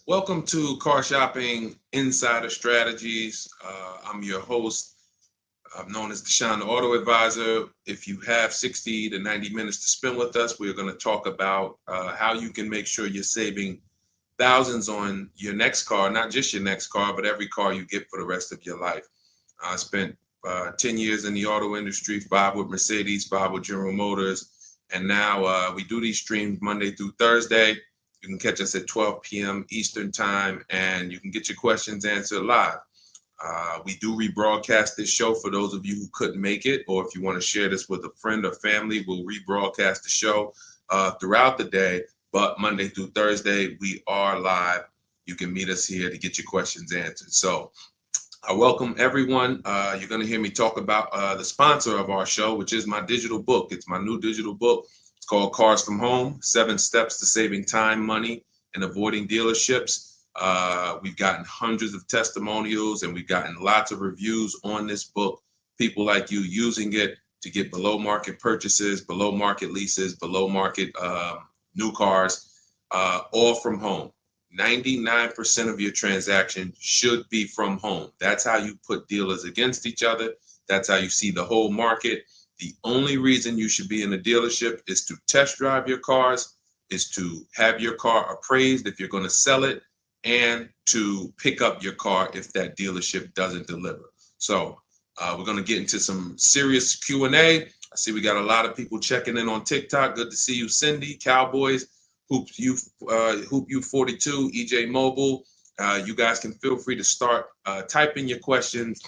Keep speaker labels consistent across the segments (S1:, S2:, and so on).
S1: Welcome to Car Shopping Insider Strategies. I'm your host. I'm known as Deshone the Auto Advisor. If you have 60 to 90 minutes to spend with us, we're going to talk about how you can make sure you're saving thousands on your next car, not just your next car, but every car you get for the rest of your life. I spent 10 years in the auto industry, 5 with Mercedes, 5 with General Motors, and now we do these streams Monday through Thursday. You can catch us at 12 p.m. Eastern time, and you can get your questions answered live. We do rebroadcast this show for those of you who couldn't make it, or if you want to share this with a friend or family, we'll rebroadcast the show throughout the day. But Monday through Thursday, we are live. You can meet us here to get your questions answered. So I welcome everyone. You're going to hear me talk about the sponsor of our show, which is my digital book. It's my new digital book. It's called Cars from Home, 7 Steps to Saving Time, Money, and Avoiding Dealerships. We've gotten hundreds of testimonials and we've gotten lots of reviews on this book. People like you using it to get below market purchases, below market leases, below market new cars, all from home. 99% of your transaction should be from home. That's how you put dealers against each other. That's how you see the whole market. The only reason you should be in a dealership is to test drive your cars, is to have your car appraised if you're going to sell it, and to pick up your car if that dealership doesn't deliver. So we're going to get into some serious Q&A. I see we got a lot of people checking in on TikTok. Good to see you, Cindy, Cowboys, Hoop U 42, EJ Mobile. You guys can feel free to start typing your questions.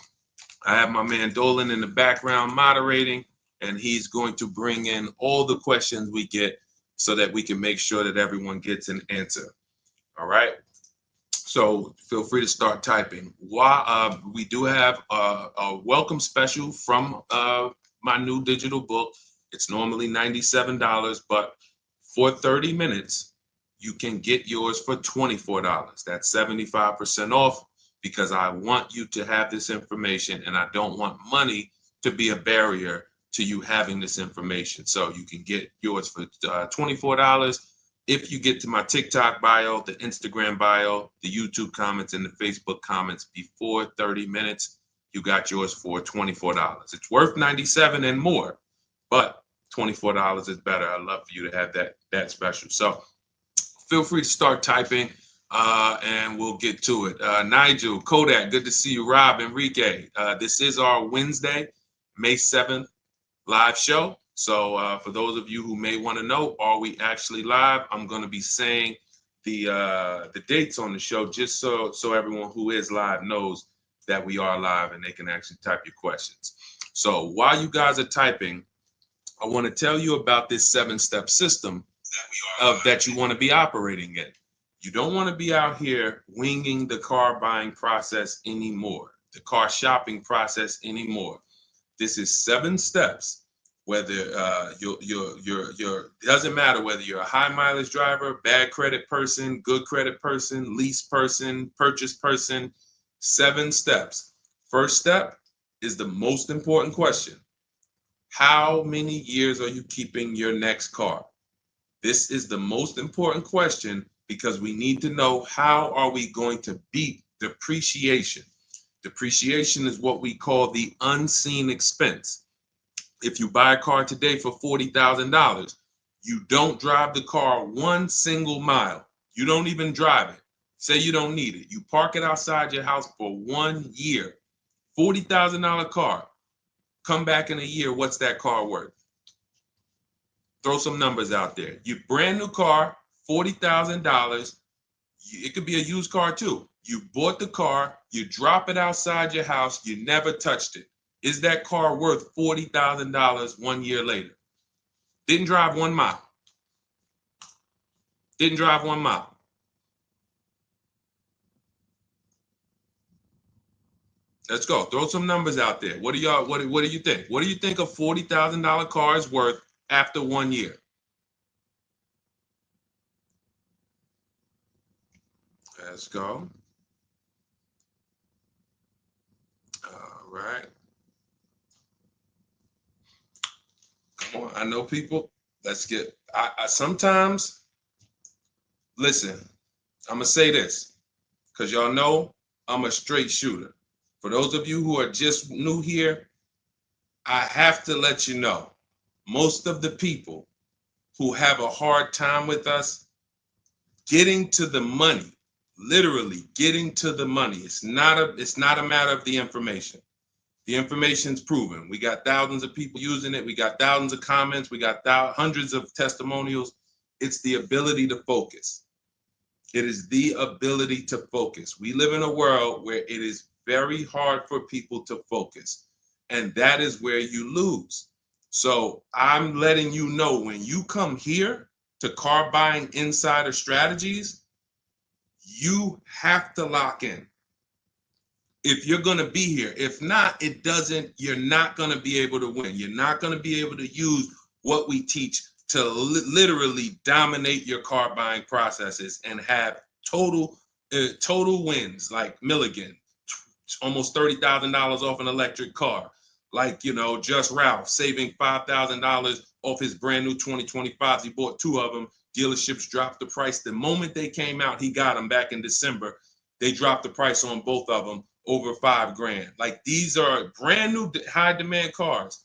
S1: I have my man Dolan in the background moderating, and he's going to bring in all the questions we get so that we can make sure that everyone gets an answer. All right. So feel free to start typing. We do have a welcome special from my new digital book. It's normally $97, but for 30 minutes, you can get yours for $24. That's 75% off, because I want you to have this information and I don't want money to be a barrier to you having this information. So you can get yours for $24. If you get to my TikTok bio, the Instagram bio, the YouTube comments, and the Facebook comments before 30 minutes, you got yours for $24. It's worth $97 and more, but $24 is better. I'd love for you to have that special. So feel free to start typing and we'll get to it. Nigel, Kodak, good to see you. Rob, Enrique, this is our Wednesday, May 7th live show. So for those of you who may want to know, are we actually live? I'm going to be saying the dates on the show just so everyone who is live knows that we are live and they can actually type your questions. So while you guys are typing, I want to tell you about this 7-step system that you want to be operating in. You don't want to be out here winging the car buying process anymore, the car shopping process anymore. This is 7 steps. Whether doesn't matter whether you're a high mileage driver, bad credit person, good credit person, lease person, purchase person. 7 steps. First step is the most important question. How many years are you keeping your next car? This is the most important question because we need to know, how are we going to beat depreciation? Depreciation is what we call the unseen expense. If you buy a car today for $40,000, you don't drive the car 1 single mile. You don't even drive it. Say you don't need it. You park it outside your house for 1 year. $40,000 car. Come back in a year, what's that car worth? Throw some numbers out there. Your brand new car, $40,000. It could be a used car too. You bought the car, you drop it outside your house, you never touched it. Is that car worth $40,000 1 year later? Didn't drive 1 mile. Didn't drive 1 mile. Let's go. Throw some numbers out there. What do you think? What do you think a $40,000 car is worth after 1 year? Let's go. All right. Come on. I know people. Let's get. I sometimes listen. I'm gonna say this. because y'all know I'm a straight shooter. For those of you who are just new here, I have to let you know, most of the people who have a hard time with us getting to the money, literally getting to the money. It's not a matter of the information. The information's proven. We got thousands of people using it. We got thousands of comments. We got hundreds of testimonials. It's the ability to focus. It is the ability to focus. We live in a world where it is very hard for people to focus, and that is where you lose. So I'm letting you know, when you come here to Car Buying Insider Strategies, you have to lock in. If you're going to be here, if not, you're not going to be able to win. You're not going to be able to use what we teach to literally dominate your car buying processes and have total wins, like Milligan, almost $30,000 off an electric car. Like, Just Ralph saving $5,000 off his brand new 2025s. He bought 2 of them. Dealerships dropped the price. The moment they came out, he got them back in December. They dropped the price on both of them over $5,000. Like, these are brand new high demand cars.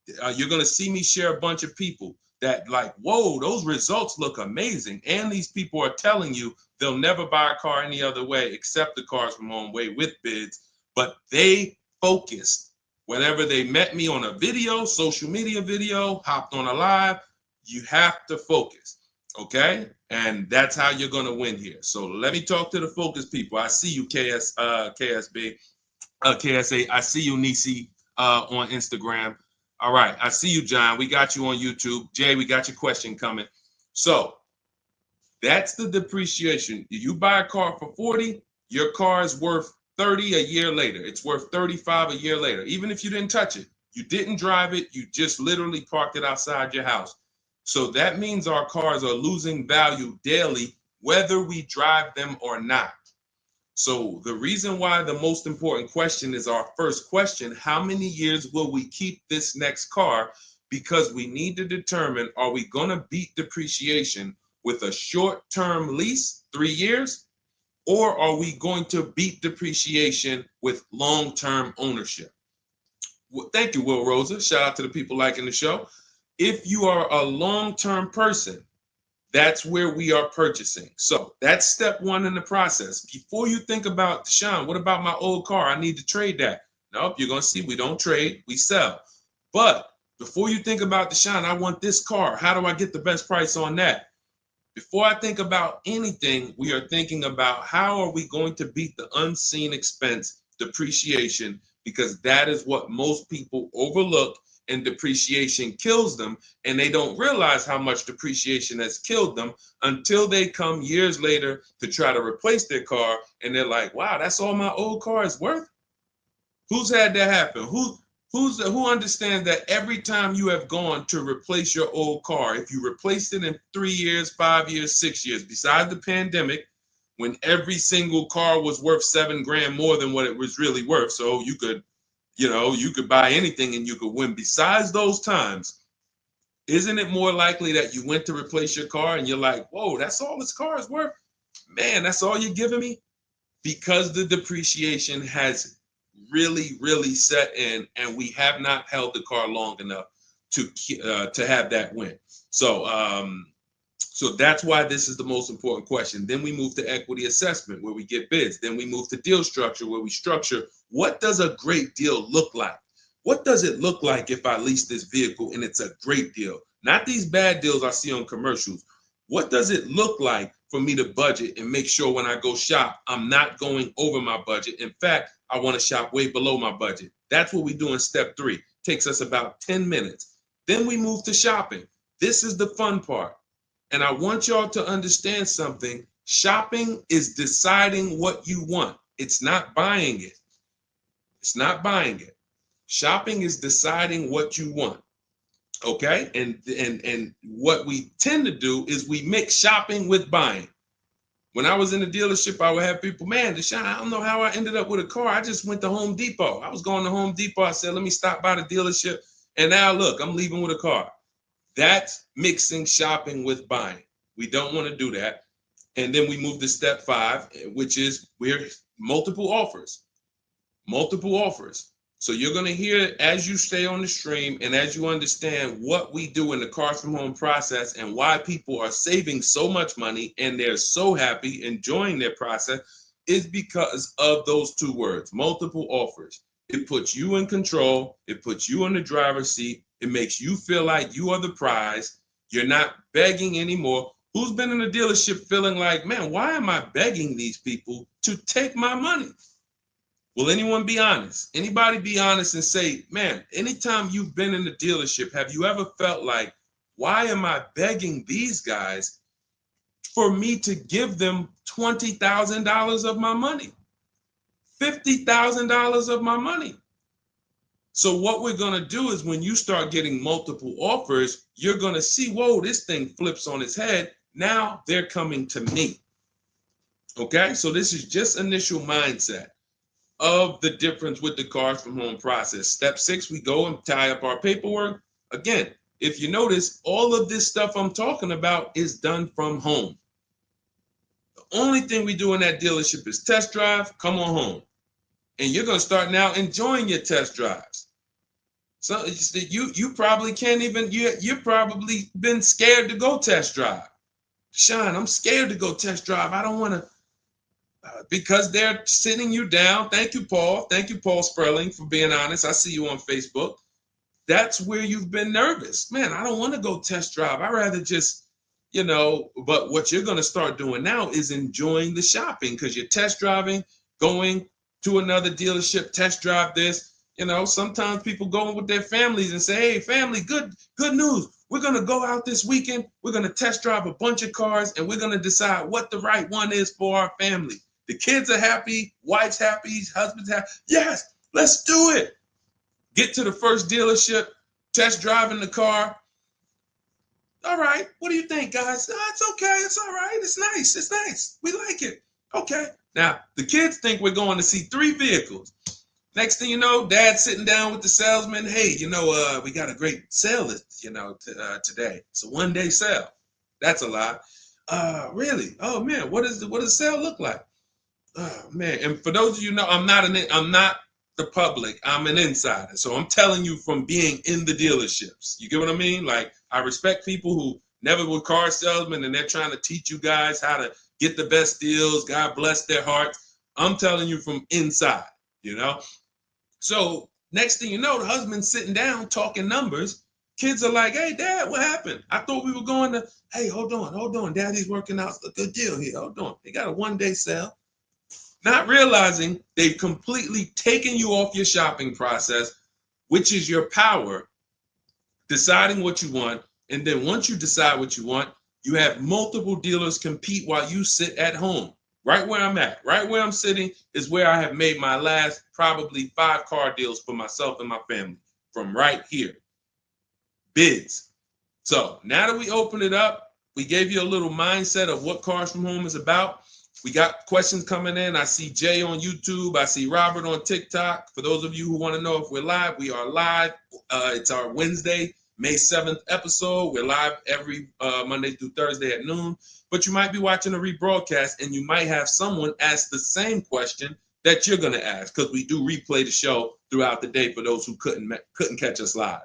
S1: You're going to see me share a bunch of people that like, whoa, those results look amazing. And these people are telling you they'll never buy a car any other way except the Cars from Home way with bids. But they focused. Whenever they met me on a video, social media video, hopped on a live, you have to focus. Okay? And that's how you're going to win here. So let me talk to the focus people. I see you, KSA. I see you, Nisi, on Instagram. All right. I see you, John. We got you on YouTube. Jay, we got your question coming. So that's the depreciation. You buy a car for 40, your car is worth 30 a year later. It's worth 35 a year later. Even if you didn't touch it, you didn't drive it, you just literally parked it outside your house. So that means our cars are losing value daily, whether we drive them or not. So the reason why the most important question is our first question: how many years will we keep this next car? Because we need to determine, are we going to beat depreciation with a short-term lease, 3 years, or are we going to beat depreciation with long-term ownership? Well, thank you, Will Rosa. Shout out to the people liking the show. If you are a long-term person, that's where we are purchasing. So that's step 1 in the process. Before you think about, Deshaun, what about my old car? I need to trade that. Nope, you're going to see we don't trade, we sell. But before you think about, Deshaun, I want this car. How do I get the best price on that? Before I think about anything, we are thinking about how are we going to beat the unseen expense, depreciation, because that is what most people overlook, and depreciation kills them, and they don't realize how much depreciation has killed them until they come years later to try to replace their car, and they're like, wow, that's all my old car is worth? Who's had that happen? Who understands that every time you have gone to replace your old car, if you replaced it in 3 years, 5 years, 6 years, besides the pandemic, when every single car was worth $7,000 more than what it was really worth, so you could buy anything and you could win. Besides those times, isn't it more likely that you went to replace your car and you're like, whoa, that's all this car is worth? Man, that's all you're giving me? Because the depreciation has really, really set in, and we have not held the car long enough to have that win. So that's why this is the most important question. Then we move to equity assessment, where we get bids. Then we move to deal structure, where we structure, what does a great deal look like? What does it look like if I lease this vehicle and it's a great deal? Not these bad deals I see on commercials. What does it look like for me to budget and make sure when I go shop, I'm not going over my budget? In fact, I want to shop way below my budget. That's what we do in step 3. Takes us about 10 minutes. Then we move to shopping. This is the fun part. And I want y'all to understand something. Shopping is deciding what you want. It's not buying it. It's not buying it. Shopping is deciding what you want. Okay? And what we tend to do is we mix shopping with buying. When I was in the dealership, I would have people, man, Deshaun, I don't know how I ended up with a car. I just went to Home Depot. I was going to Home Depot. I said, let me stop by the dealership. And now look, I'm leaving with a car. That's mixing shopping with buying. We don't want to do that. And then we move to step 5, which is we're multiple offers. Multiple offers. So you're going to hear as you stay on the stream and as you understand what we do in the Cars from Home process and why people are saving so much money and they're so happy enjoying their process is because of those 2 words, multiple offers. It puts you in control. It puts you in the driver's seat. It makes you feel like you are the prize. You're not begging anymore. Who's been in a dealership feeling like, man, why am I begging these people to take my money? Will anyone be honest? Anybody be honest and say, man, anytime you've been in the dealership, have you ever felt like, why am I begging these guys for me to give them $20,000 of my money, $50,000 of my money? So what we're going to do is when you start getting multiple offers, you're going to see, whoa, this thing flips on its head. Now they're coming to me. Okay, so this is just initial mindset of the difference with the Cars from Home process. Step 6, we go and tie up our paperwork. Again, if you notice, all of this stuff I'm talking about is done from home. The only thing we do in that dealership is test drive, come on home. And you're going to start now enjoying your test drives. So you probably can't even, you're probably been scared to go test drive. Sean, I'm scared to go test drive. I don't want to, because they're sitting you down. Thank you, Paul. Thank you, Paul Sperling, for being honest. I see you on Facebook. That's where you've been nervous. Man, I don't want to go test drive. I'd rather just, but what you're going to start doing now is enjoying the shopping because you're test driving, going to another dealership, test drive this. Sometimes people go with their families and say, hey, family, good news. We're going to go out this weekend. We're going to test drive a bunch of cars and we're going to decide what the right one is for our family. The kids are happy, wife's happy, husband's happy. Yes, let's do it. Get to the first dealership, test driving the car. All right, what do you think, guys? Oh, it's okay, it's all right, it's nice, we like it. Okay, now the kids think we're going to see 3 vehicles. Next thing you know, Dad's sitting down with the salesman. Hey, we got a great sale, today. It's a 1-day sale. That's a lie. Really? Oh man, what does the sale look like? Oh man, and for those of you who know, I'm not the public. I'm an insider, so I'm telling you from being in the dealerships. You get what I mean? Like I respect people who never were car salesmen, and they're trying to teach you guys how to get the best deals. God bless their hearts. I'm telling you from inside. So next thing you know, the husband's sitting down talking numbers. Kids are like, hey, Dad, what happened? I thought we were going to, hey, hold on. Daddy's working out a good deal here. Hold on. They got a 1-day sale. Not realizing they've completely taken you off your shopping process, which is your power, deciding what you want. And then once you decide what you want, you have multiple dealers compete while you sit at home. Right where I'm at, right where I'm sitting is where I have made my last probably 5 car deals for myself and my family from right here. Bids. So now that we open it up, we gave you a little mindset of what Cars from Home is about. We got questions coming in. I see Jay on YouTube. I see Robert on TikTok. For those of you who want to know if we're live, we are live. It's our Wednesday, May 7th episode. We're live every Monday through Thursday at noon. But you might be watching a rebroadcast and you might have someone ask the same question that you're going to ask because we do replay the show throughout the day for those who couldn't catch us live.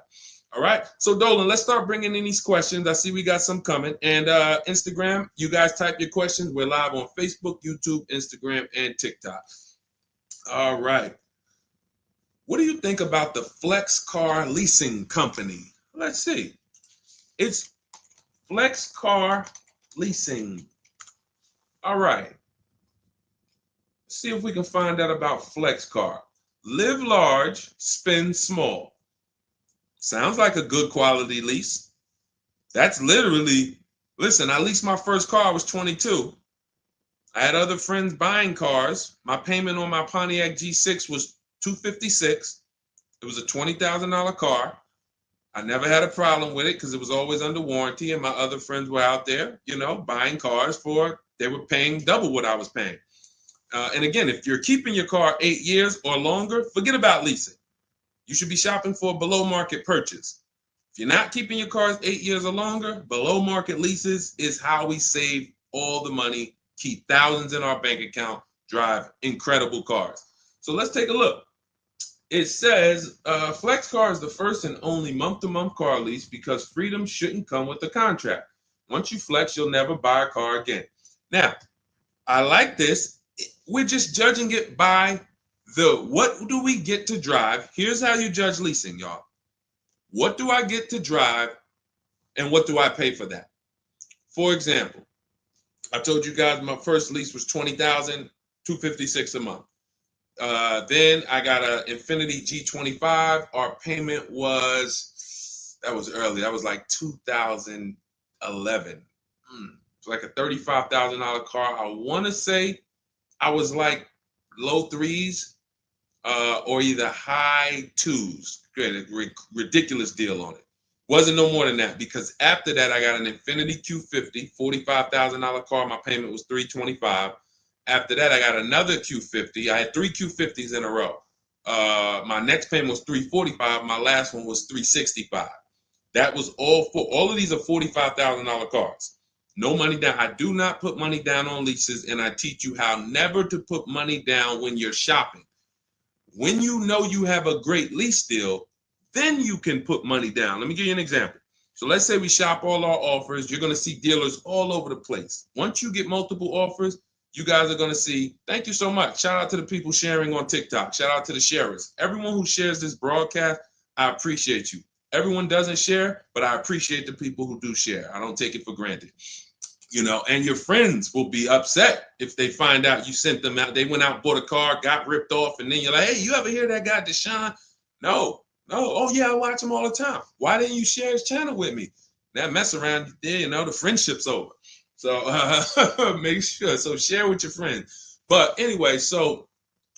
S1: All right. So Dolan, let's start bringing in these questions. I see we got some coming. And Instagram, you guys type your questions. We're live on Facebook, YouTube, Instagram, and TikTok. All right. What do you think about the Flex Car Leasing Company? Let's see. It's Flex Car Leasing. All right. Let's see if we can find out about Flex Car. Live large, spend small. Sounds like a good quality lease. That's literally, listen, I leased my first car, I was 22. I had other friends buying cars. My payment on my Pontiac G6 was $256. It was a $20,000 car. I never had a problem with it because it was always under warranty, and my other friends were out there, buying cars they were paying double what I was paying. And again, if you're keeping your car 8 years or longer, forget about leasing. You should be shopping for a below market purchase. If you're not keeping your cars 8 years or longer, below market leases is how we save all the money keep thousands in our bank account, drive incredible cars. So let's take a look. It says Flex Car is the first and only month-to-month car lease because freedom shouldn't come with a contract. Once you flex, you'll never buy a car again. Now, I like this. We're just judging it by what do we get to drive? Here's how you judge leasing, y'all. What do I get to drive and what do I pay for that? For example, I told you guys my first lease was $20,256 a month. Then I got an Infiniti G25. Our payment that was early. That was like 2011. It's like a $35,000 car. I want to say I was like low threes or either high twos. Ridiculous deal on it. Wasn't no more than that because after that I got an Infiniti Q50, $45,000 car. My payment was $325. After that, I got another Q50. I had 3 Q50s in a row. My next payment was $345. My last one was $365. That was all of these are $45,000 cars. No money down. I do not put money down on leases, and I teach you how never to put money down when you're shopping. When you know you have a great lease deal, then you can put money down. Let me give you an example. So let's say we shop all our offers. You're going to see dealers all over the place. Once you get multiple offers, you guys are going to see, thank you so much. Shout out to the people sharing on TikTok. Shout out to the sharers. Everyone who shares this broadcast, I appreciate you. Everyone doesn't share, but I appreciate the people who do share. I don't take it for granted. You know, and your friends will be upset if they find out you sent them out. They went out, bought a car, got ripped off, and then you're like, hey, you ever hear that guy, Deshone? No. Oh, yeah, I watch him all the time. Why didn't you share his channel with me? That mess around there, you know, the friendship's over. So make sure. So share with your friends. But anyway, so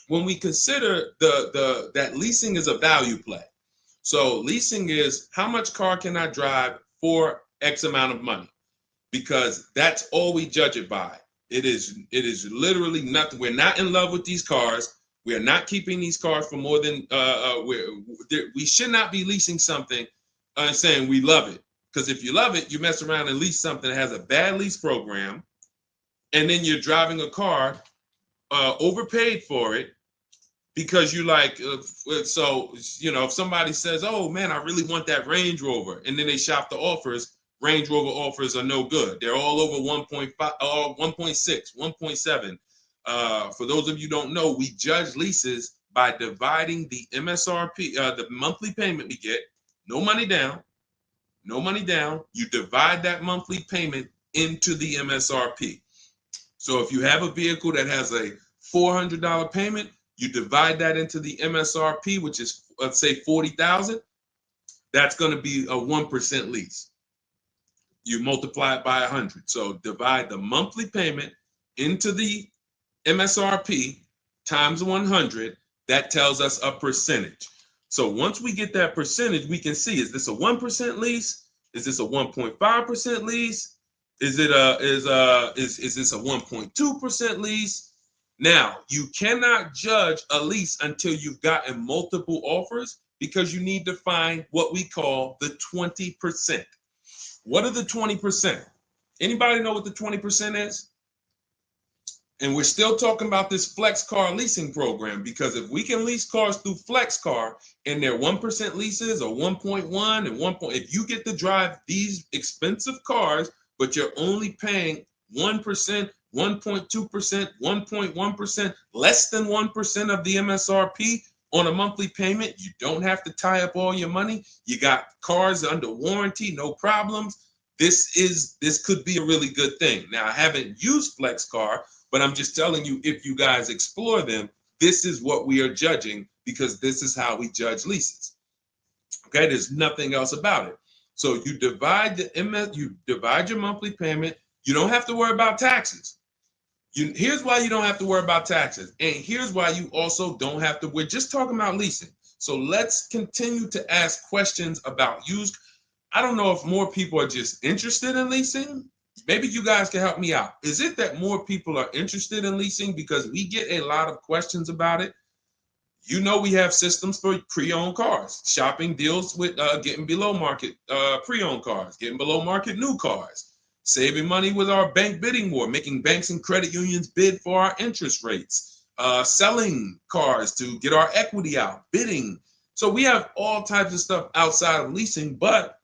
S1: when we consider that leasing is a value play. So leasing is how much car can I drive for X amount of money? Because that's all we judge it by. It is literally nothing. We're not in love with these cars. We are not keeping these cars for more than we should not be leasing something and saying we love it. Because if you love it, you mess around and lease something that has a bad lease program, and then you're driving a car, overpaid for it, because you like, so, you know, if somebody says, oh man, I really want that Range Rover, and then they shop the offers, Range Rover offers are no good. They're all over 1.5, 1.6, 1.7. For those of you who don't know, we judge leases by dividing the MSRP, the monthly payment we get, no money down. No money down, you divide that monthly payment into the MSRP. So if you have a vehicle that has a $400 payment, you divide that into the MSRP, which is, let's say, $40,000. That's going to be a 1% lease. You multiply it by 100. So divide the monthly payment into the MSRP times 100. That tells us a percentage. So once we get that percentage, we can see, is this a 1% lease? Is this a 1.5% lease? Is this a 1.2% lease? Now, you cannot judge a lease until you've gotten multiple offers because you need to find what we call the 20%. What are the 20%? Anybody know what the 20% is? And we're still talking about this Flex Car leasing program, because if we can lease cars through Flex Car and they're 1% leases or 1.1 and 1. If you get to drive these expensive cars, but you're only paying 1%, 1.2%, 1.1%, less than 1% of the MSRP on a monthly payment, you don't have to tie up all your money. You got cars under warranty, no problems. This could be a really good thing. Now, I haven't used Flex Car, but I'm just telling you, if you guys explore them, this is what we are judging, because this is how we judge leases. Okay, there's nothing else about it. So you divide your monthly payment. You don't have to worry about taxes. Here's why you don't have to worry about taxes. And here's why you also don't have to. We're just talking about leasing. So let's continue to ask questions about used. I don't know if more people are just interested in leasing. Maybe you guys can help me out. Is it that more people are interested in leasing? Because we get a lot of questions about it. You know, we have systems for pre-owned cars. Shopping deals with getting below market pre-owned cars, getting below market new cars. saving money with our bank bidding war, making banks and credit unions bid for our interest rates, selling cars to get our equity out, bidding. So we have all types of stuff outside of leasing, but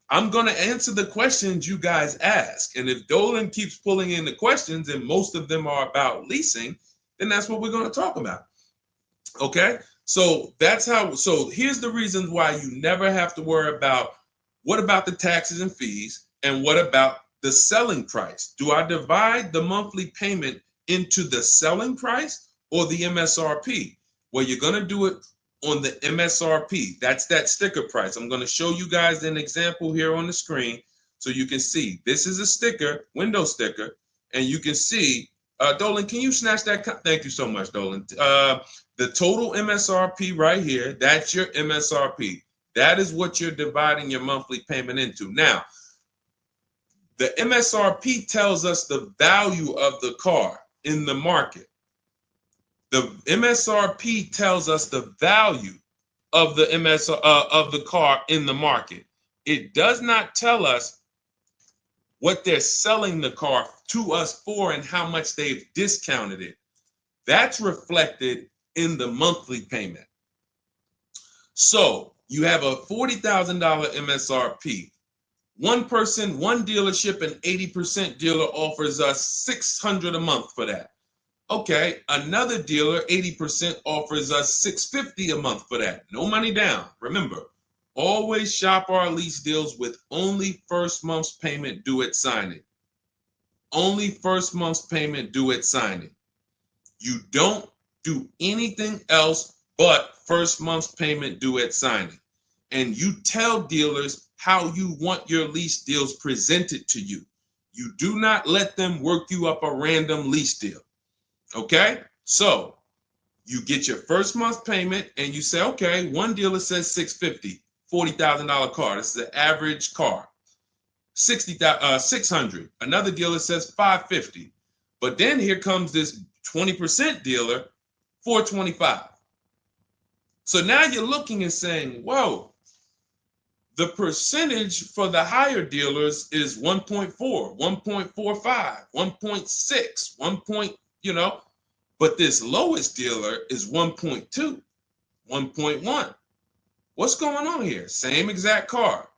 S1: I'm going to answer the questions you guys ask. And if Dolan keeps pulling in the questions, and most of them are about leasing, then that's what we're going to talk about. Okay? So that's how, so here's the reasons why you never have to worry about what about the taxes and fees and what about the selling price? Do I divide the monthly payment into the selling price or the MSRP? Well, you're going to do it on the MSRP. That's that sticker price. I'm going to show you guys an example here on the screen so you can see. This is a sticker, window sticker, and you can see, Dolan, can you snatch that? Thank you so much, Dolan. The total MSRP right here, that's your MSRP. That is what you're dividing your monthly payment into. Now, the MSRP tells us the value of the car in the market. The MSRP tells us the value of the of the car in the market. It does not tell us what they're selling the car to us for and how much they've discounted it. That's reflected in the monthly payment. So you have a $40,000 MSRP. One person, one dealership, an 80% dealer offers us $600 a month for that. Okay, another dealer, 80% offers us $650 a month for that. No money down. Remember, always shop our lease deals with only first month's payment due at signing. Only first month's payment due at signing. You don't do anything else but first month's payment due at signing. And you tell dealers how you want your lease deals presented to you. You do not let them work you up a random lease deal. Okay, so you get your first month payment and you say, okay, one dealer says $650, $40,000 car. This is the average car. $600. Another dealer says $550. But then here comes this 20% dealer, $425. So now you're looking and saying, whoa, the percentage for the higher dealers is 1.4, 1.45, 1.6, 1. But this lowest dealer is 1.2, 1.1. What's going on here? Same exact car.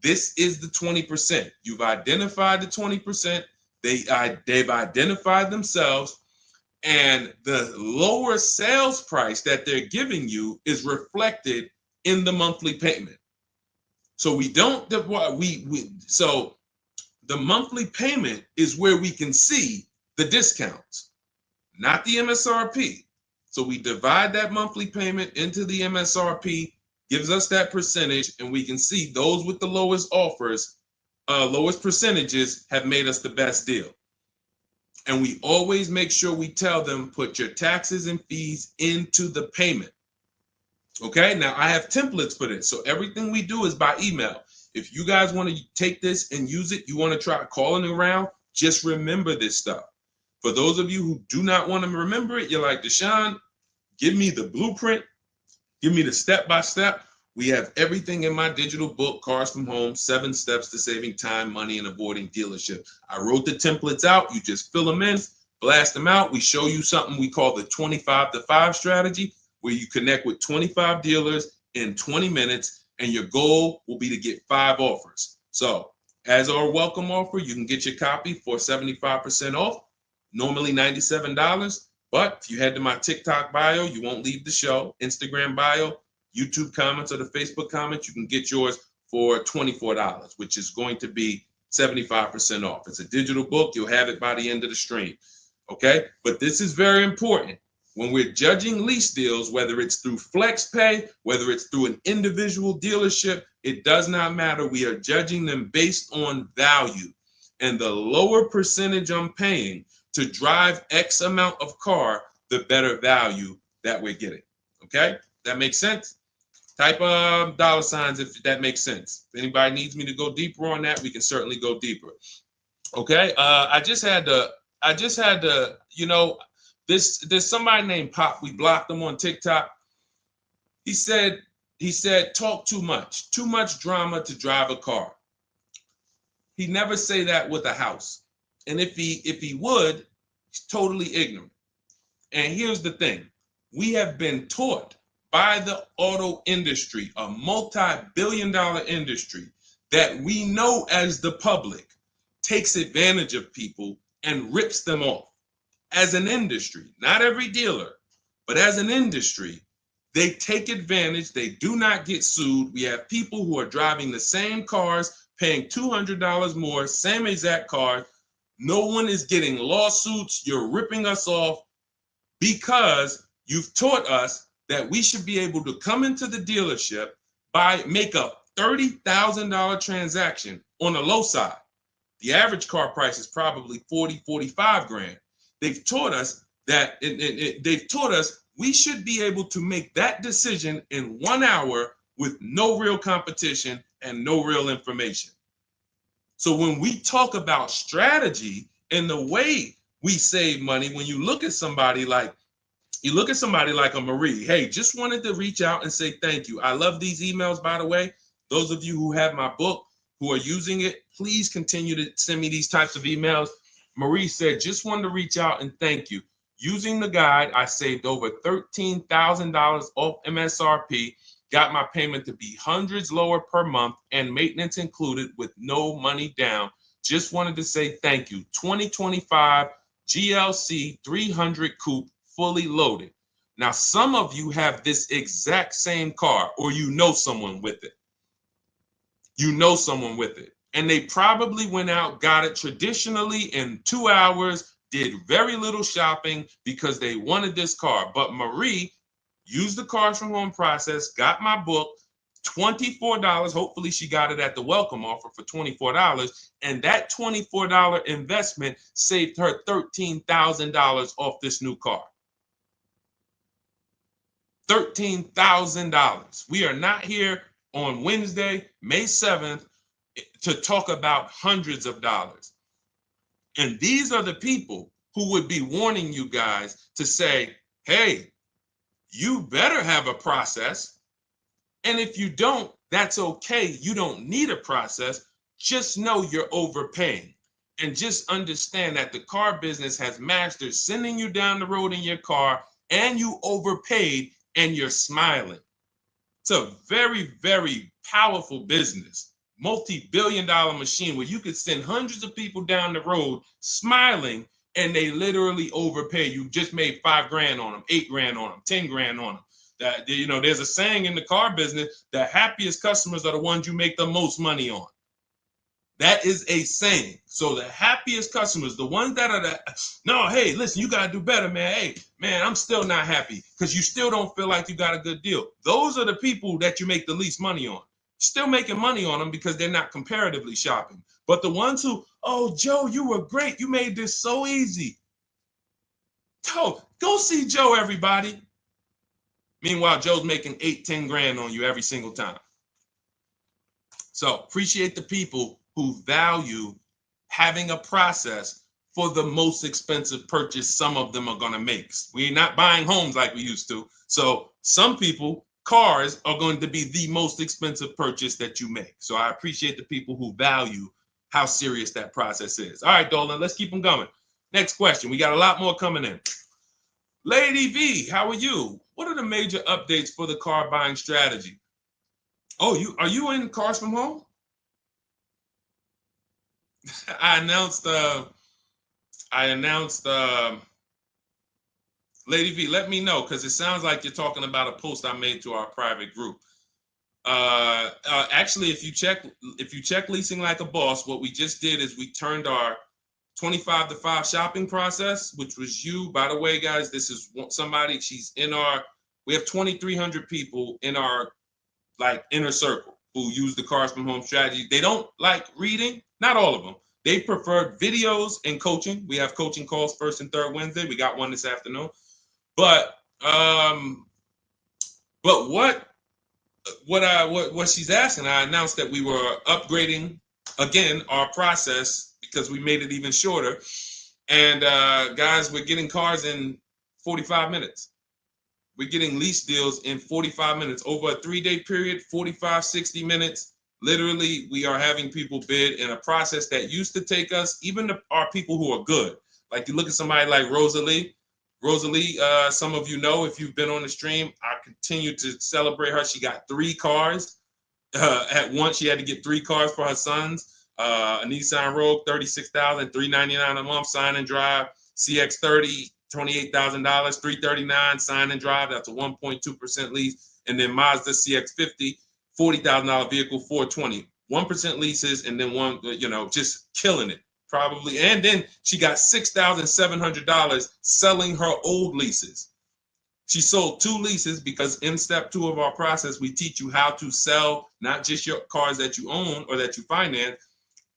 S1: This is the 20%. You've identified the 20%. They've identified themselves, and the lower sales price that they're giving you is reflected in the monthly payment. So so the monthly payment is where we can see the discounts, not the MSRP. So we divide that monthly payment into the MSRP, gives us that percentage, and we can see those with the lowest offers, lowest percentages have made us the best deal. And we always make sure we tell them, put your taxes and fees into the payment. Okay, now I have templates for this. So everything we do is by email. If you guys want to take this and use it, you want to try calling around, just remember this stuff. For those of you who do not want to remember it, you're like, Deshone, give me the blueprint, give me the step-by-step. We have everything in my digital book, Cars from Home, 7 Steps to Saving Time, Money, and Avoiding Dealership. I wrote the templates out. You just fill them in, blast them out. We show you something we call the 25-to-5 strategy, where you connect with 25 dealers in 20 minutes, and your goal will be to get 5 offers. So as our welcome offer, you can get your copy for 75% off, normally $97. But if you head to my TikTok bio, you won't leave the show, Instagram bio, YouTube comments, or the Facebook comments, you can get yours for $24, which is going to be 75% off. It's a digital book. You'll have it by the end of the stream. Okay? But this is very important. When we're judging lease deals, whether it's through FlexPay, whether it's through an individual dealership, it does not matter. We are judging them based on value. And the lower percentage I'm paying to drive X amount of car, the better value that we're getting. Okay? That makes sense? Type $signs if that makes sense. If anybody needs me to go deeper on that, we can certainly go deeper. Okay? I just had to, there's somebody named Pop. We blocked him on TikTok. He said, talk too much drama to drive a car. He never say that with a house. And if he would, he's totally ignorant. And here's the thing. We have been taught by the auto industry, a multi-billion-dollar industry, that we know as the public takes advantage of people and rips them off. As an industry, not every dealer, but as an industry, they take advantage. They do not get sued. We have people who are driving the same cars, paying $200 more, same exact car. No one is getting lawsuits. You're ripping us off because you've taught us that we should be able to come into the dealership, make a $30,000 transaction on the low side. The average car price is probably 40, 45 grand. They've taught us that they've taught us we should be able to make that decision in 1 hour with no real competition and no real information. So when we talk about strategy and the way we save money, when you look at somebody like a Marie, hey, just wanted to reach out and say thank you. I love these emails, by the way. Those of you who have my book, who are using it, please continue to send me these types of emails. Marie said, just wanted to reach out and thank you. Using the guide, I saved over $13,000 off MSRP, got my payment to be hundreds lower per month and maintenance included with no money down. Just wanted to say thank you. 2025 GLC 300 coupe, fully loaded. Now, some of you have this exact same car, or you know someone with it. You know someone with it. And they probably went out, got it traditionally in 2 hours, did very little shopping because they wanted this car. But Marie used the cars from home process, got my book, $24. Hopefully she got it at the welcome offer for $24. And that $24 investment saved her $13,000 off this new car. $13,000. We are not here on Wednesday, May 7th, to talk about hundreds of dollars. And these are the people who would be warning you guys to say, hey, you better have a process. And if you don't, that's okay. You don't need a process. Just know you're overpaying. And just understand that the car business has mastered sending you down the road in your car and you overpaid and you're smiling. It's a very, very powerful business, multi-billion-dollar machine where you could send hundreds of people down the road smiling and they literally overpay. You just made 5 grand on them, 8 grand on them, 10 grand on them. That, you know, there's a saying in the car business, the happiest customers are the ones you make the most money on. That is a saying. So the happiest customers, the ones that are no, hey, listen, you got to do better, man. Hey, man, I'm still not happy because you still don't feel like you got a good deal. Those are the people that you make the least money on. Still making money on them because they're not comparatively shopping. But the ones who, oh, Joe, you were great. You made this so easy. Go see Joe, everybody. Meanwhile, Joe's making 8, 10 grand on you every single time. So appreciate the people who value having a process for the most expensive purchase some of them are going to make. We're not buying homes like we used to. So some people, cars are going to be the most expensive purchase that you make. So I appreciate the people who value how serious that process is. All right, Dolan, let's keep them going. Next question. We got a lot more coming in. Lady V, how are you? What are the major updates for the car buying strategy? Oh, are you in Cars from Home? I announced Lady V, let me know, because it sounds like you're talking about a post I made to our private group. Actually, if you check Leasing Like a Boss, what we just did is we turned our 25 to 5 shopping process, which was you. By the way, guys, this is somebody, we have 2,300 people in our inner circle who use the Cars from Home strategy. They don't like reading, not all of them. They prefer videos and coaching. We have coaching calls first and third Wednesday. We got one this afternoon. But what she's asking, I announced that we were upgrading again our process because we made it even shorter. And guys, we're getting cars in 45 minutes. We're getting lease deals in 45 minutes over a 3-day period, 45, 60 minutes. Literally, we are having people bid in a process that used to take us, even our people who are good. Like you look at somebody like Rosalie. Rosalie, some of you know if you've been on the stream, I continue to celebrate her. She got 3 cars. At once, she had to get 3 cars for her sons. A Nissan Rogue, $36,399 a month, sign and drive. CX-30, $28,000, $339 sign and drive. That's a 1.2% lease. And then Mazda CX-50, $40,000 vehicle, $420. 1% leases, and then one, just killing it. Probably. And then she got $6,700 selling her old leases. She sold 2 leases because in step 2 of our process, we teach you how to sell not just your cars that you own or that you finance.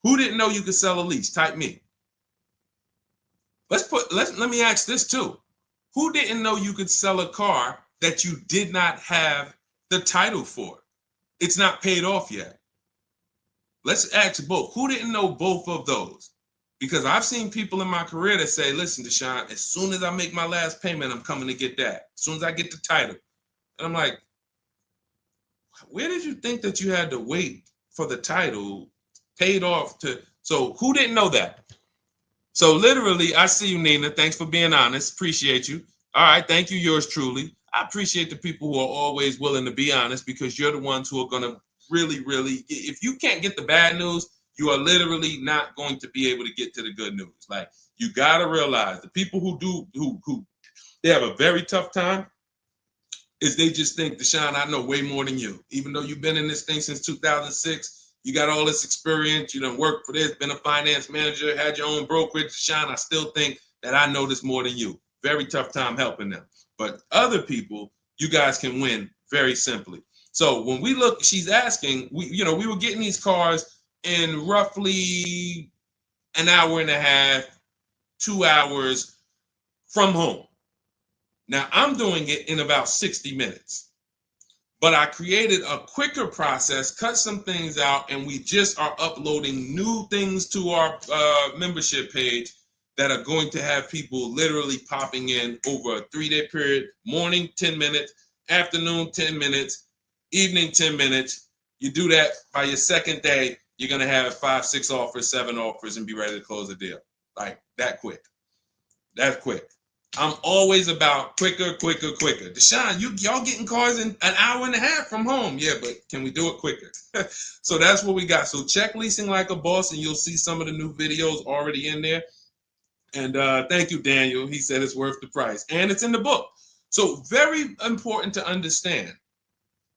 S1: Who didn't know you could sell a lease? Type me. Let me ask this too. Who didn't know you could sell a car that you did not have the title for? It's not paid off yet. Let's ask both. Who didn't know both of those? Because I've seen people in my career that say, listen, Deshone, as soon as I make my last payment, I'm coming to get that. As soon as I get the title. And I'm like, where did you think that you had to wait for the title paid off to? So who didn't know that? So literally, I see you, Nina. Thanks for being honest. Appreciate you. All right. Thank you, yours truly. I appreciate the people who are always willing to be honest, because you're the ones who are going to really, if you can't get the bad news, you are literally not going to be able to get to the good news. Like, you got to realize the people who they have a very tough time is they just think, Deshone, I know way more than you. Even though you've been in this thing since 2006, you got all this experience, you done worked for this, been a finance manager, had your own brokerage. Deshone, I still think that I know this more than you. Very tough time helping them. But other people, you guys can win very simply. So when we look, she's asking, we were getting these cars in roughly an hour and a half, 2 hours from home. Now I'm doing it in about 60 minutes, but I created a quicker process, cut some things out, and we just are uploading new things to our membership page that are going to have people literally popping in over a 3-day period. Morning, 10 minutes, afternoon, 10 minutes, evening, 10 minutes. You do that by your second day, you're going to have 5, 6 offers, 7 offers, and be ready to close the deal. Like that quick. That's quick. I'm always about quicker. Deshone, y'all getting cars in an hour and a half from home. Yeah, but can we do it quicker? So that's what we got. So check Leasing Like a Boss, and you'll see some of the new videos already in there. And thank you, Daniel. He said it's worth the price. And it's in the book. So very important to understand.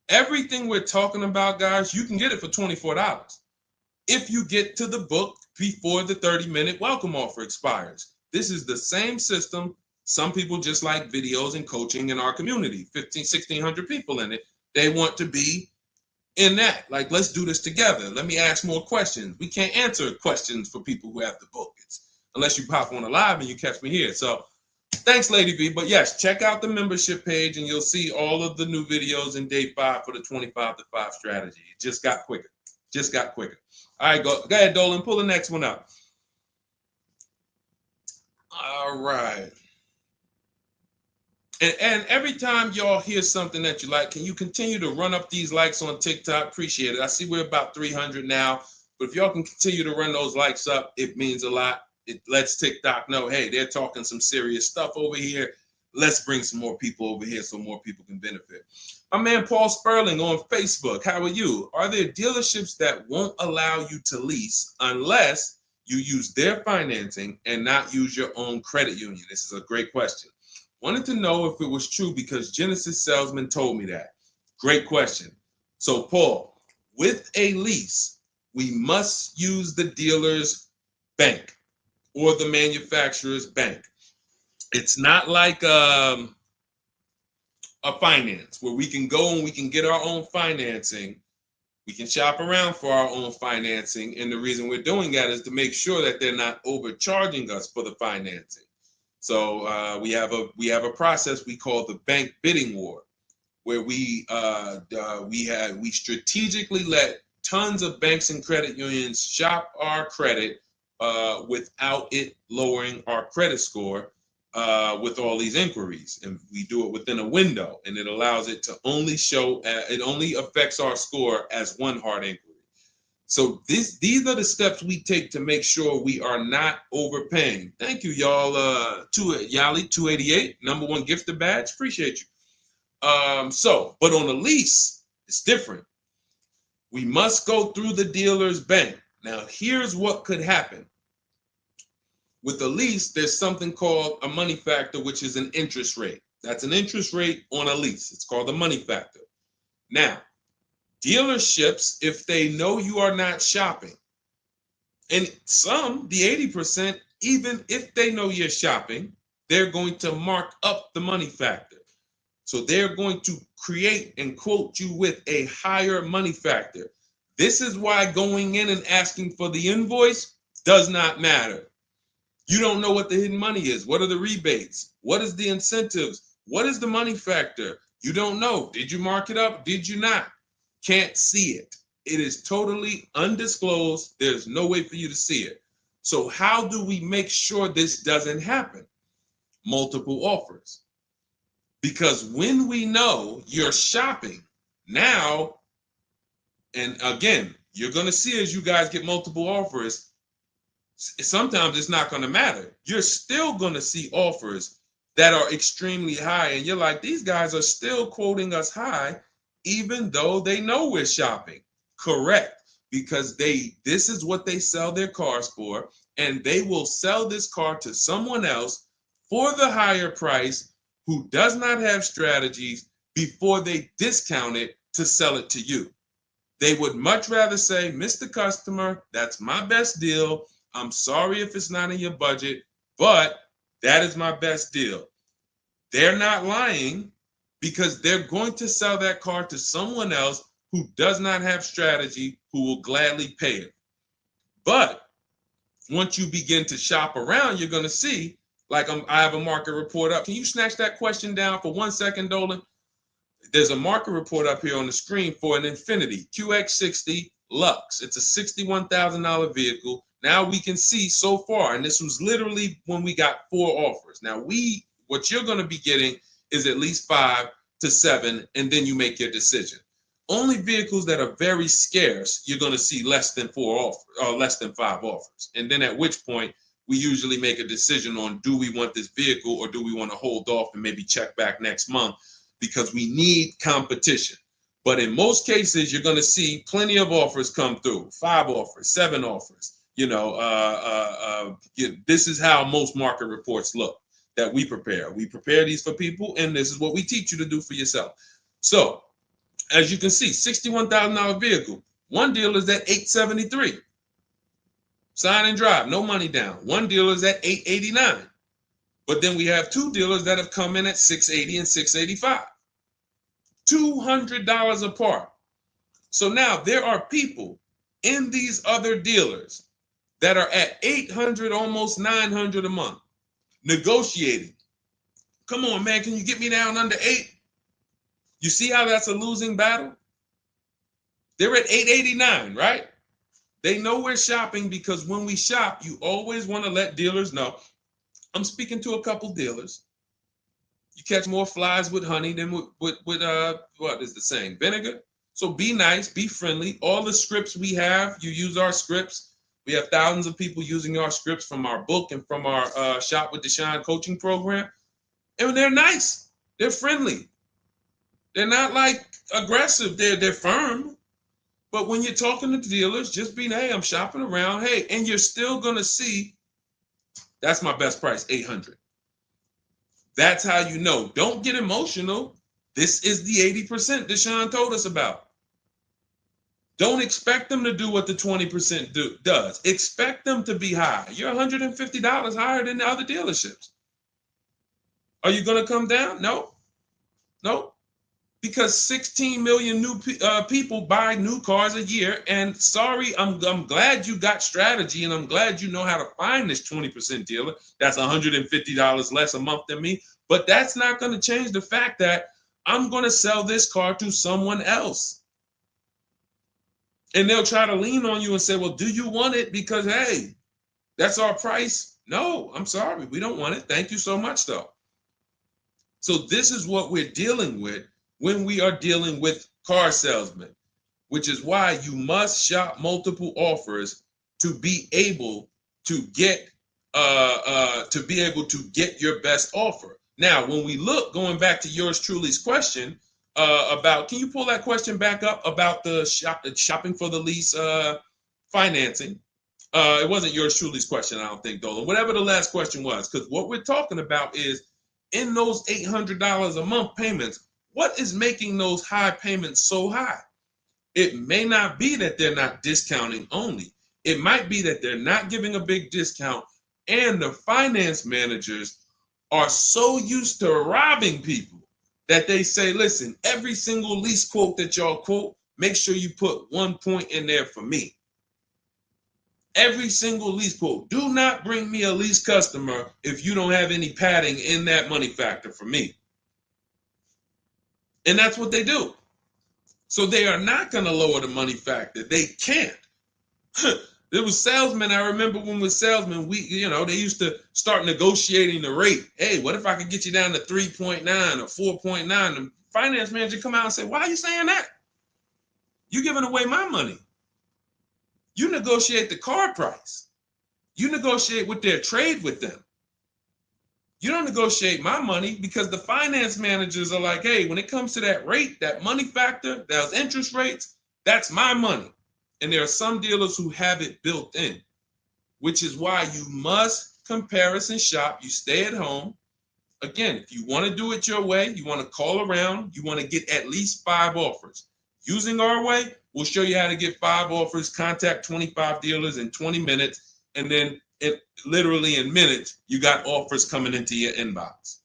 S1: Everything we're talking about, guys, you can get it for $24 if you get to the book before the 30-minute welcome offer expires. This is the same system. Some people just like videos and coaching in our community, 1,600 people in it. They want to be in that. Like, let's do this together. Let me ask more questions. We can't answer questions for people who have the book. Unless you pop on a live and you catch me here. So thanks, Lady V. But yes, check out the membership page and you'll see all of the new videos in day 5 for the 25 to 5 strategy. It just got quicker. All right, go ahead, Dolan. Pull the next one up. All right. And every time y'all hear something that you like, can you continue to run up these likes on TikTok? Appreciate it. I see we're about 300 now. But if y'all can continue to run those likes up, it means a lot. It lets TikTok know, hey, they're talking some serious stuff over here. Let's bring some more people over here so more people can benefit. My man Paul Sperling on Facebook. How are you? Are there dealerships that won't allow you to lease unless you use their financing and not use your own credit union? This is a great question. Wanted to know if it was true because Genesis Salesman told me that. Great question. So Paul, with a lease, we must use the dealer's bank or the manufacturer's bank. It's not like a finance where we can go and we can get our own financing. We can shop around for our own financing. And the reason we're doing that is to make sure that they're not overcharging us for the financing. So we have a process we call the bank bidding war, where we strategically let tons of banks and credit unions shop our credit without it lowering our credit score with all these inquiries. And we do it within a window, and it allows it to only show, it only affects our score as one hard inquiry. So these are the steps we take to make sure we are not overpaying. Thank you, y'all. Yali 288, #1 gifted badge. Appreciate you. But on a lease, it's different. We must go through the dealer's bank. Now, here's what could happen. With a lease, there's something called a money factor, which is an interest rate. That's an interest rate on a lease. It's called the money factor. Now, dealerships, if they know you are not shopping, and some, the 80%, even if they know you're shopping, they're going to mark up the money factor. So they're going to create and quote you with a higher money factor. This is why going in and asking for the invoice does not matter. You don't know what the hidden money is. What are the rebates? What is the incentives? What is the money factor? You don't know. Did you mark it up? Did you not? Can't see it. It is totally undisclosed. There's no way for you to see it. So how do we make sure this doesn't happen? Multiple offers. Because when we know you're shopping now, and again, you're going to see as you guys get multiple offers, sometimes it's not going to matter. You're still going to see offers that are extremely high. And you're like, these guys are still quoting us high, even though they know we're shopping. Correct. Because this is what they sell their cars for. And they will sell this car to someone else for the higher price who does not have strategies before they discount it to sell it to you. They would much rather say, Mr. Customer, that's my best deal. I'm sorry if it's not in your budget, but that is my best deal. They're not lying because they're going to sell that car to someone else who does not have strategy, who will gladly pay it. But once you begin to shop around, you're going to see, like I have a market report up. Can you snatch that question down for 1 second, Dolan? There's a market report up here on the screen for an Infiniti QX60 Lux. It's a $61,000 vehicle. Now we can see so far, and this was literally when we got 4 offers. Now what you're going to be getting is at least 5 to 7, and then you make your decision. Only vehicles that are very scarce, you're going to see less than 4 offers or less than 5 offers. And then at which point we usually make a decision on, do we want this vehicle or do we want to hold off and maybe check back next month, because we need competition. But in most cases, you're going to see plenty of offers come through, 5 offers, 7 offers. This is how most market reports look that we prepare. We prepare these for people, and this is what we teach you to do for yourself. So as you can see, $61,000 vehicle. One deal is at $873. Sign and drive, no money down. One dealer is at $889. But then we have 2 dealers that have come in at $680 and $685. $200 apart. So now there are people in these other dealers that are at $800, almost $900 a month, negotiating. Come on, man, can you get me down under 8? You see how that's a losing battle? They're at $889, right? They know we're shopping, because when we shop, you always want to let dealers know. I'm speaking to a couple dealers. You catch more flies with honey than with what is the saying? Vinegar. So be nice, be friendly. All the scripts we have, you use our scripts. We have thousands of people using our scripts from our book and from our Shop with Deshone coaching program. And they're nice. They're friendly. They're not like aggressive. They're firm. But when you're talking to dealers, just be, hey, I'm shopping around. Hey, and you're still going to see, that's my best price, $800. That's how you know. Don't get emotional. This is the 80% Deshone told us about. Don't expect them to do what the 20% does. Expect them to be high. You're $150 higher than the other dealerships. Are you going to come down? No. No. Because 16 million new people buy new cars a year. And sorry, I'm glad you got strategy, and I'm glad you know how to find this 20% dealer that's $150 less a month than me. But that's not going to change the fact that I'm going to sell this car to someone else. And they'll try to lean on you and say, well, do you want it? Because, hey, that's our price. No, I'm sorry. We don't want it. Thank you so much, though. So this is what we're dealing with when we are dealing with car salesmen. which is why you must shop multiple offers to be able to get your best offer. Now, when we look, going back to yours truly's question about, can you pull that question back up about the shopping for the lease financing? It wasn't yours truly's question, I don't think, Dolan. Whatever the last question was, because what we're talking about is in those $800 a month payments, what is making those high payments so high? It may not be that they're not discounting only. It might be that they're not giving a big discount, and the finance managers are so used to robbing people that they say, listen, every single lease quote that y'all quote, make sure you put 1 point in there for me. Every single lease quote. Do not bring me a lease customer if you don't have any padding in that money factor for me. And that's what they do. So they are not going to lower the money factor. They can't. There was salesmen. I remember when we were salesmen, they used to start negotiating the rate. Hey, what if I could get you down to 3.9 or 4.9? The finance manager come out and say, why are you saying that? You're giving away my money. You negotiate the car price. You negotiate with their trade with them. You don't negotiate my money, because the finance managers are like, hey, when it comes to that rate, that money factor, those interest rates, that's my money. And there are some dealers who have it built in, which is why you must comparison shop. You stay at home. Again, if you want to do it your way, you want to call around, you want to get at least 5 offers. Using our way, we'll show you how to get 5 offers, contact 25 dealers in 20 minutes, and then literally in minutes, you got offers coming into your inbox.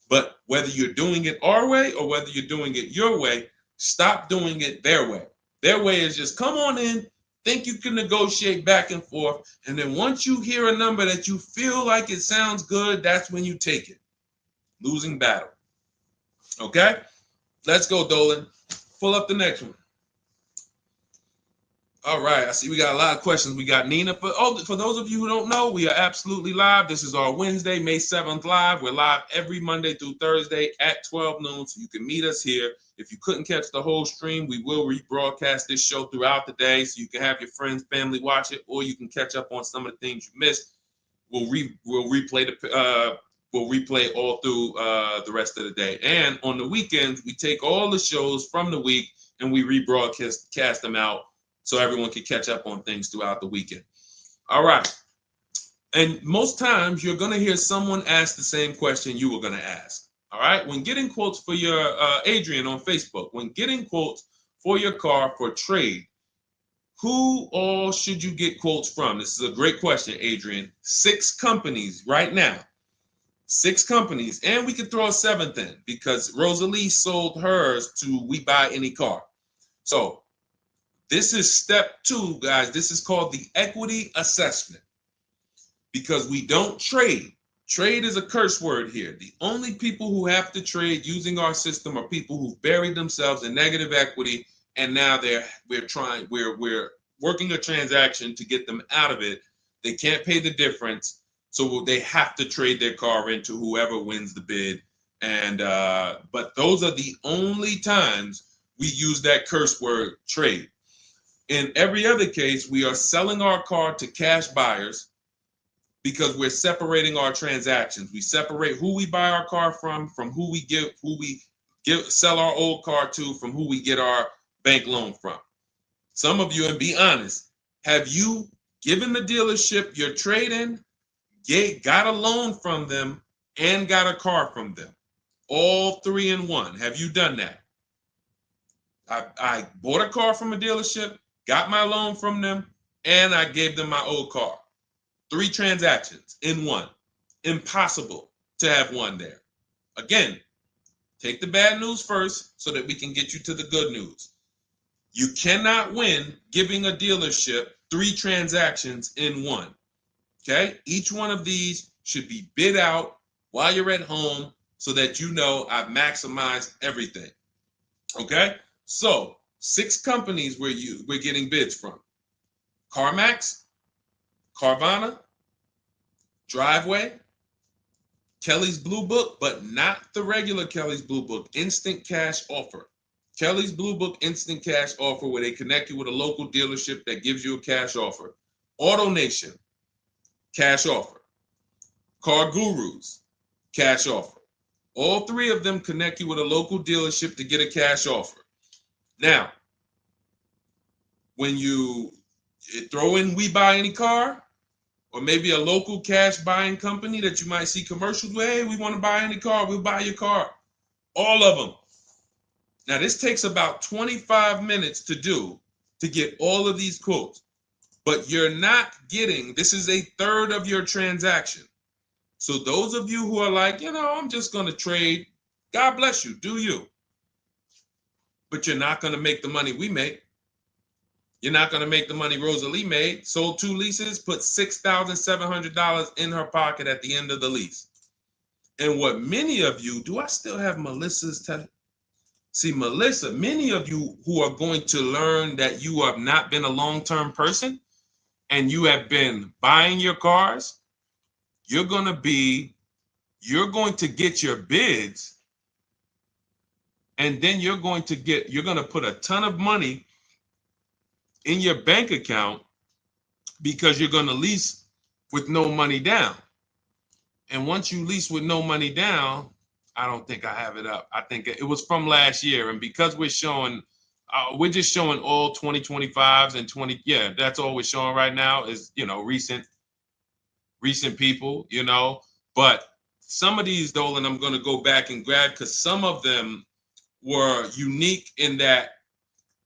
S1: But whether you're doing it our way or whether you're doing it your way, stop doing it their way. Their way is just come on in, think you can negotiate back and forth, and then once you hear a number that you feel like it sounds good, that's when you take it. Losing battle. Okay? Let's go, Dolan. Pull up the next one. All right, I see we got a lot of questions. We got Nina. For those of you who don't know, we are absolutely live. This is our Wednesday, May 7th live. We're live every Monday through Thursday at 12 noon, so you can meet us here. If you couldn't catch the whole stream, we will rebroadcast this show throughout the day, so you can have your friends, family watch it, or you can catch up on some of the things you missed. We'll replay all through the rest of the day. And on the weekends, we take all the shows from the week and we rebroadcast them out, so everyone can catch up on things throughout the weekend. All right. And most times you're going to hear someone ask the same question you were going to ask. All right. When getting quotes for your, Adrian on Facebook, when getting quotes for your car for trade, who all should you get quotes from? This is a great question, Adrian. 6 companies right now. 6 companies. And we could throw a 7th in because Rosalie sold hers to We Buy Any Car. So this is step 2, guys. This is called the equity assessment, because we don't trade. Trade is a curse word here. The only people who have to trade using our system are people who've buried themselves in negative equity, and now we're working a transaction to get them out of it. They can't pay the difference, so they have to trade their car into whoever wins the bid. And but those are the only times we use that curse word, trade. In every other case, we are selling our car to cash buyers because we're separating our transactions. We separate who we buy our car from who we sell our old car to, from who we get our bank loan from. Some of you, and be honest, have you given the dealership your trade-in, got a loan from them, and got a car from them? All 3 in one. Have you done that? I bought a car from a dealership, got my loan from them, and I gave them my old car. 3 transactions in one. Impossible to have one there. Again, take the bad news first so that we can get you to the good news. You cannot win giving a dealership 3 transactions in one. Okay? Each one of these should be bid out while you're at home so that you know I've maximized everything. Okay? So 6 companies we're getting bids from: CarMax, Carvana, Driveway, Kelly's Blue Book, but not the regular Kelly's Blue Book, Instant Cash Offer. Kelly's Blue Book Instant Cash Offer, where they connect you with a local dealership that gives you a cash offer. Auto Nation, cash offer. Car Gurus, cash offer. All three of them connect you with a local dealership to get a cash offer. Now, when you throw in We Buy Any Car, or maybe a local cash buying company that you might see commercials with, hey, we want to buy any car, we'll buy your car. All of them. Now, this takes about 25 minutes to do to get all of these quotes, but you're not getting, this is a third of your transaction. So those of you who are like, I'm just going to trade, God bless you, do you. But you're not going to make the money we make. You're not going to make the money Rosalie made. Sold 2 leases, put $6,700 in her pocket at the end of the lease. And what many of you, do I still have Melissa's? See, Melissa, many of you who are going to learn that you have not been a long-term person and you have been buying your cars, you're going to get your bids, and then you're going to put a ton of money in your bank account because you're going to lease with no money down. And once you lease with no money down, I don't think I have it up. I think it was from last year. And because we're just showing all 2025s and 20. Yeah, that's all we're showing right now is, recent people, but some of these, Dolan, I'm going to go back and grab because some of them were unique in that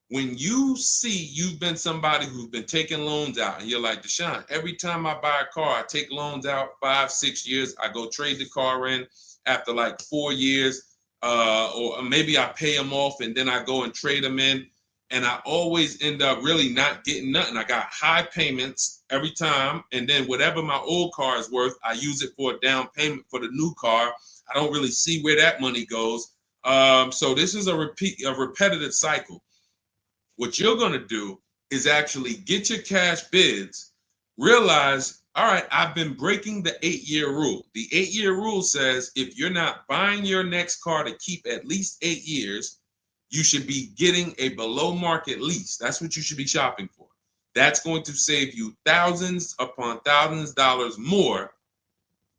S1: when you see you've been somebody who's been taking loans out and you're like, Deshone, every time I buy a car, I take loans out 5-6 years. I go trade the car in after like 4 years, or maybe I pay them off and then I go and trade them in. And I always end up really not getting nothing. I got high payments every time. And then whatever my old car is worth, I use it for a down payment for the new car. I don't really see where that money goes. So this is a repetitive cycle. What you're going to do is actually get your cash bids, realize, all right, I've been breaking the 8-year rule. The 8-year rule says if you're not buying your next car to keep at least 8 years, you should be getting a below market lease. That's what you should be shopping for. That's going to save you thousands upon thousands of dollars more,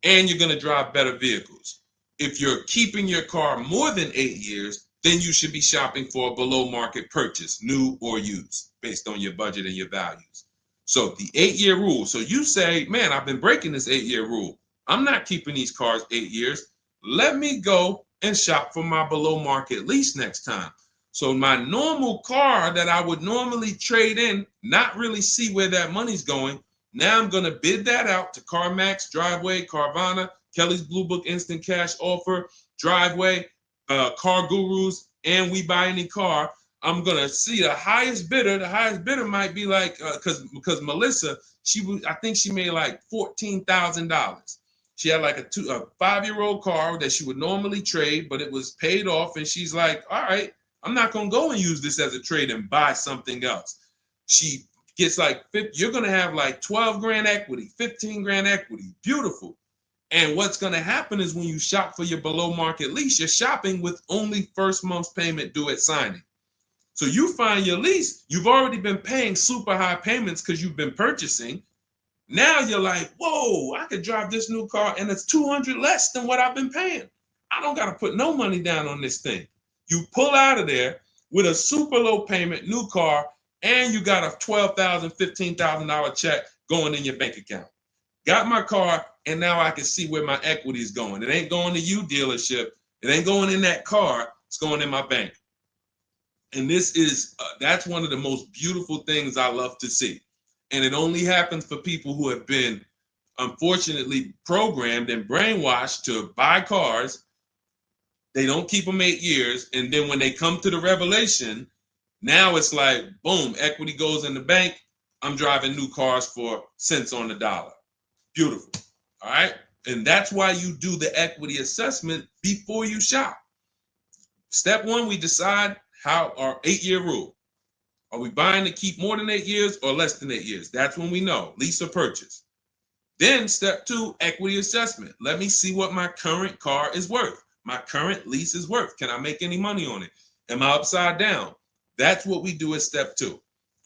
S1: and you're going to drive better vehicles. If you're keeping your car more than 8 years, then you should be shopping for a below market purchase, new or used, based on your budget and your values. So the 8-year rule. So you say, man, I've been breaking this 8-year rule. I'm not keeping these cars 8 years. Let me go and shop for my below market lease next time. So my normal car that I would normally trade in, not really see where that money's going. Now I'm going to bid that out to CarMax, Driveway, Carvana, Kelly's Blue Book Instant Cash Offer, Driveway, Car Gurus, and We Buy Any Car. I'm going to see the highest bidder. The highest bidder might be like, because Melissa, I think she made like $14,000. She had like a 5-year-old car that she would normally trade, but it was paid off. And she's like, all right, I'm not going to go and use this as a trade and buy something else. She gets like, you're going to have like 12 grand equity, 15 grand equity. Beautiful. And what's going to happen is when you shop for your below market lease, you're shopping with only first month's payment due at signing. So you find your lease, you've already been paying super high payments because you've been purchasing. Now you're like, whoa, I could drive this new car and it's $200 less than what I've been paying. I don't got to put no money down on this thing. You pull out of there with a super low payment, new car, and you got a $12,000, $15,000 check going in your bank account. Got my car, and now I can see where my equity is going. It ain't going to you, dealership. It ain't going in that car. It's going in my bank. And this is, that's one of the most beautiful things I love to see. And it only happens for people who have been, unfortunately, programmed and brainwashed to buy cars. They don't keep them 8 years. And then when they come to the revelation, now it's like, boom, equity goes in the bank. I'm driving new cars for cents on the dollar. Beautiful. All right. And that's why you do the equity assessment before you shop. Step one, we decide how our 8-year rule. Are we buying to keep more than 8 years or less than 8 years? That's when we know, lease or purchase. Then step two, equity assessment. Let me see what my current car is worth. My current lease is worth. Can I make any money on it? Am I upside down? That's what we do at step 2.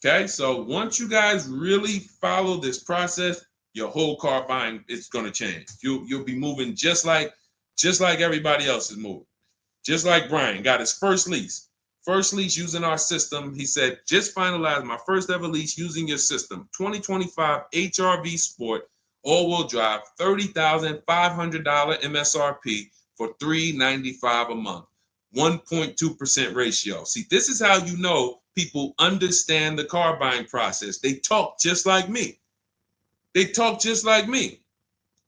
S1: Okay, so once you guys really follow this process, your whole car buying is going to change. You'll be moving just like everybody else is moving. Just like Brian got his first lease. First lease using our system. He said, just finalized my first ever lease using your system. 2025 HRV Sport, all-wheel drive, $30,500 MSRP for $395 a month. 1.2% ratio. See, this is how you know people understand the car buying process. They talk just like me. They talk just like me.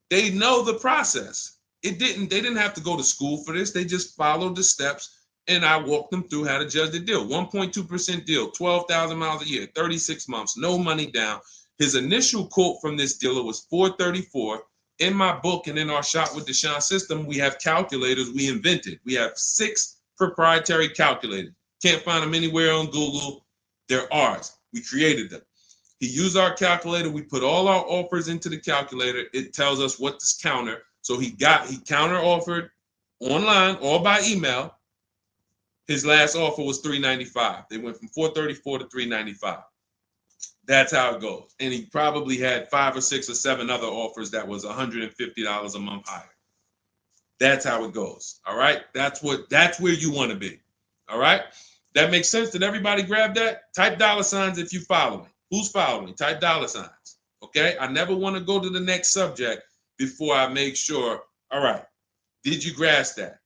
S1: They know the process. They didn't have to go to school for this. They just followed the steps, and I walked them through how to judge the deal. 1.2% deal, 12,000 miles a year, 36 months, no money down. His initial quote from this dealer was $434. In my book and in our Shop with Deshone system, we have calculators we invented. We have 6 proprietary calculators. Can't find them anywhere on Google. They're ours. We created them. He used our calculator. We put all our offers into the calculator. It tells us what to counter. So he counter offered online or by email. His last offer was $395. They went from $434 to $395. That's how it goes. And he probably had 5 or 6 or 7 other offers that was $150 a month higher. That's how it goes. All right. That's where you want to be. All right. That makes sense. Did everybody grab that? Type $ if you follow me. Who's following? Type $. Okay. I never want to go to the next subject before I make sure. All right. Did you grasp that?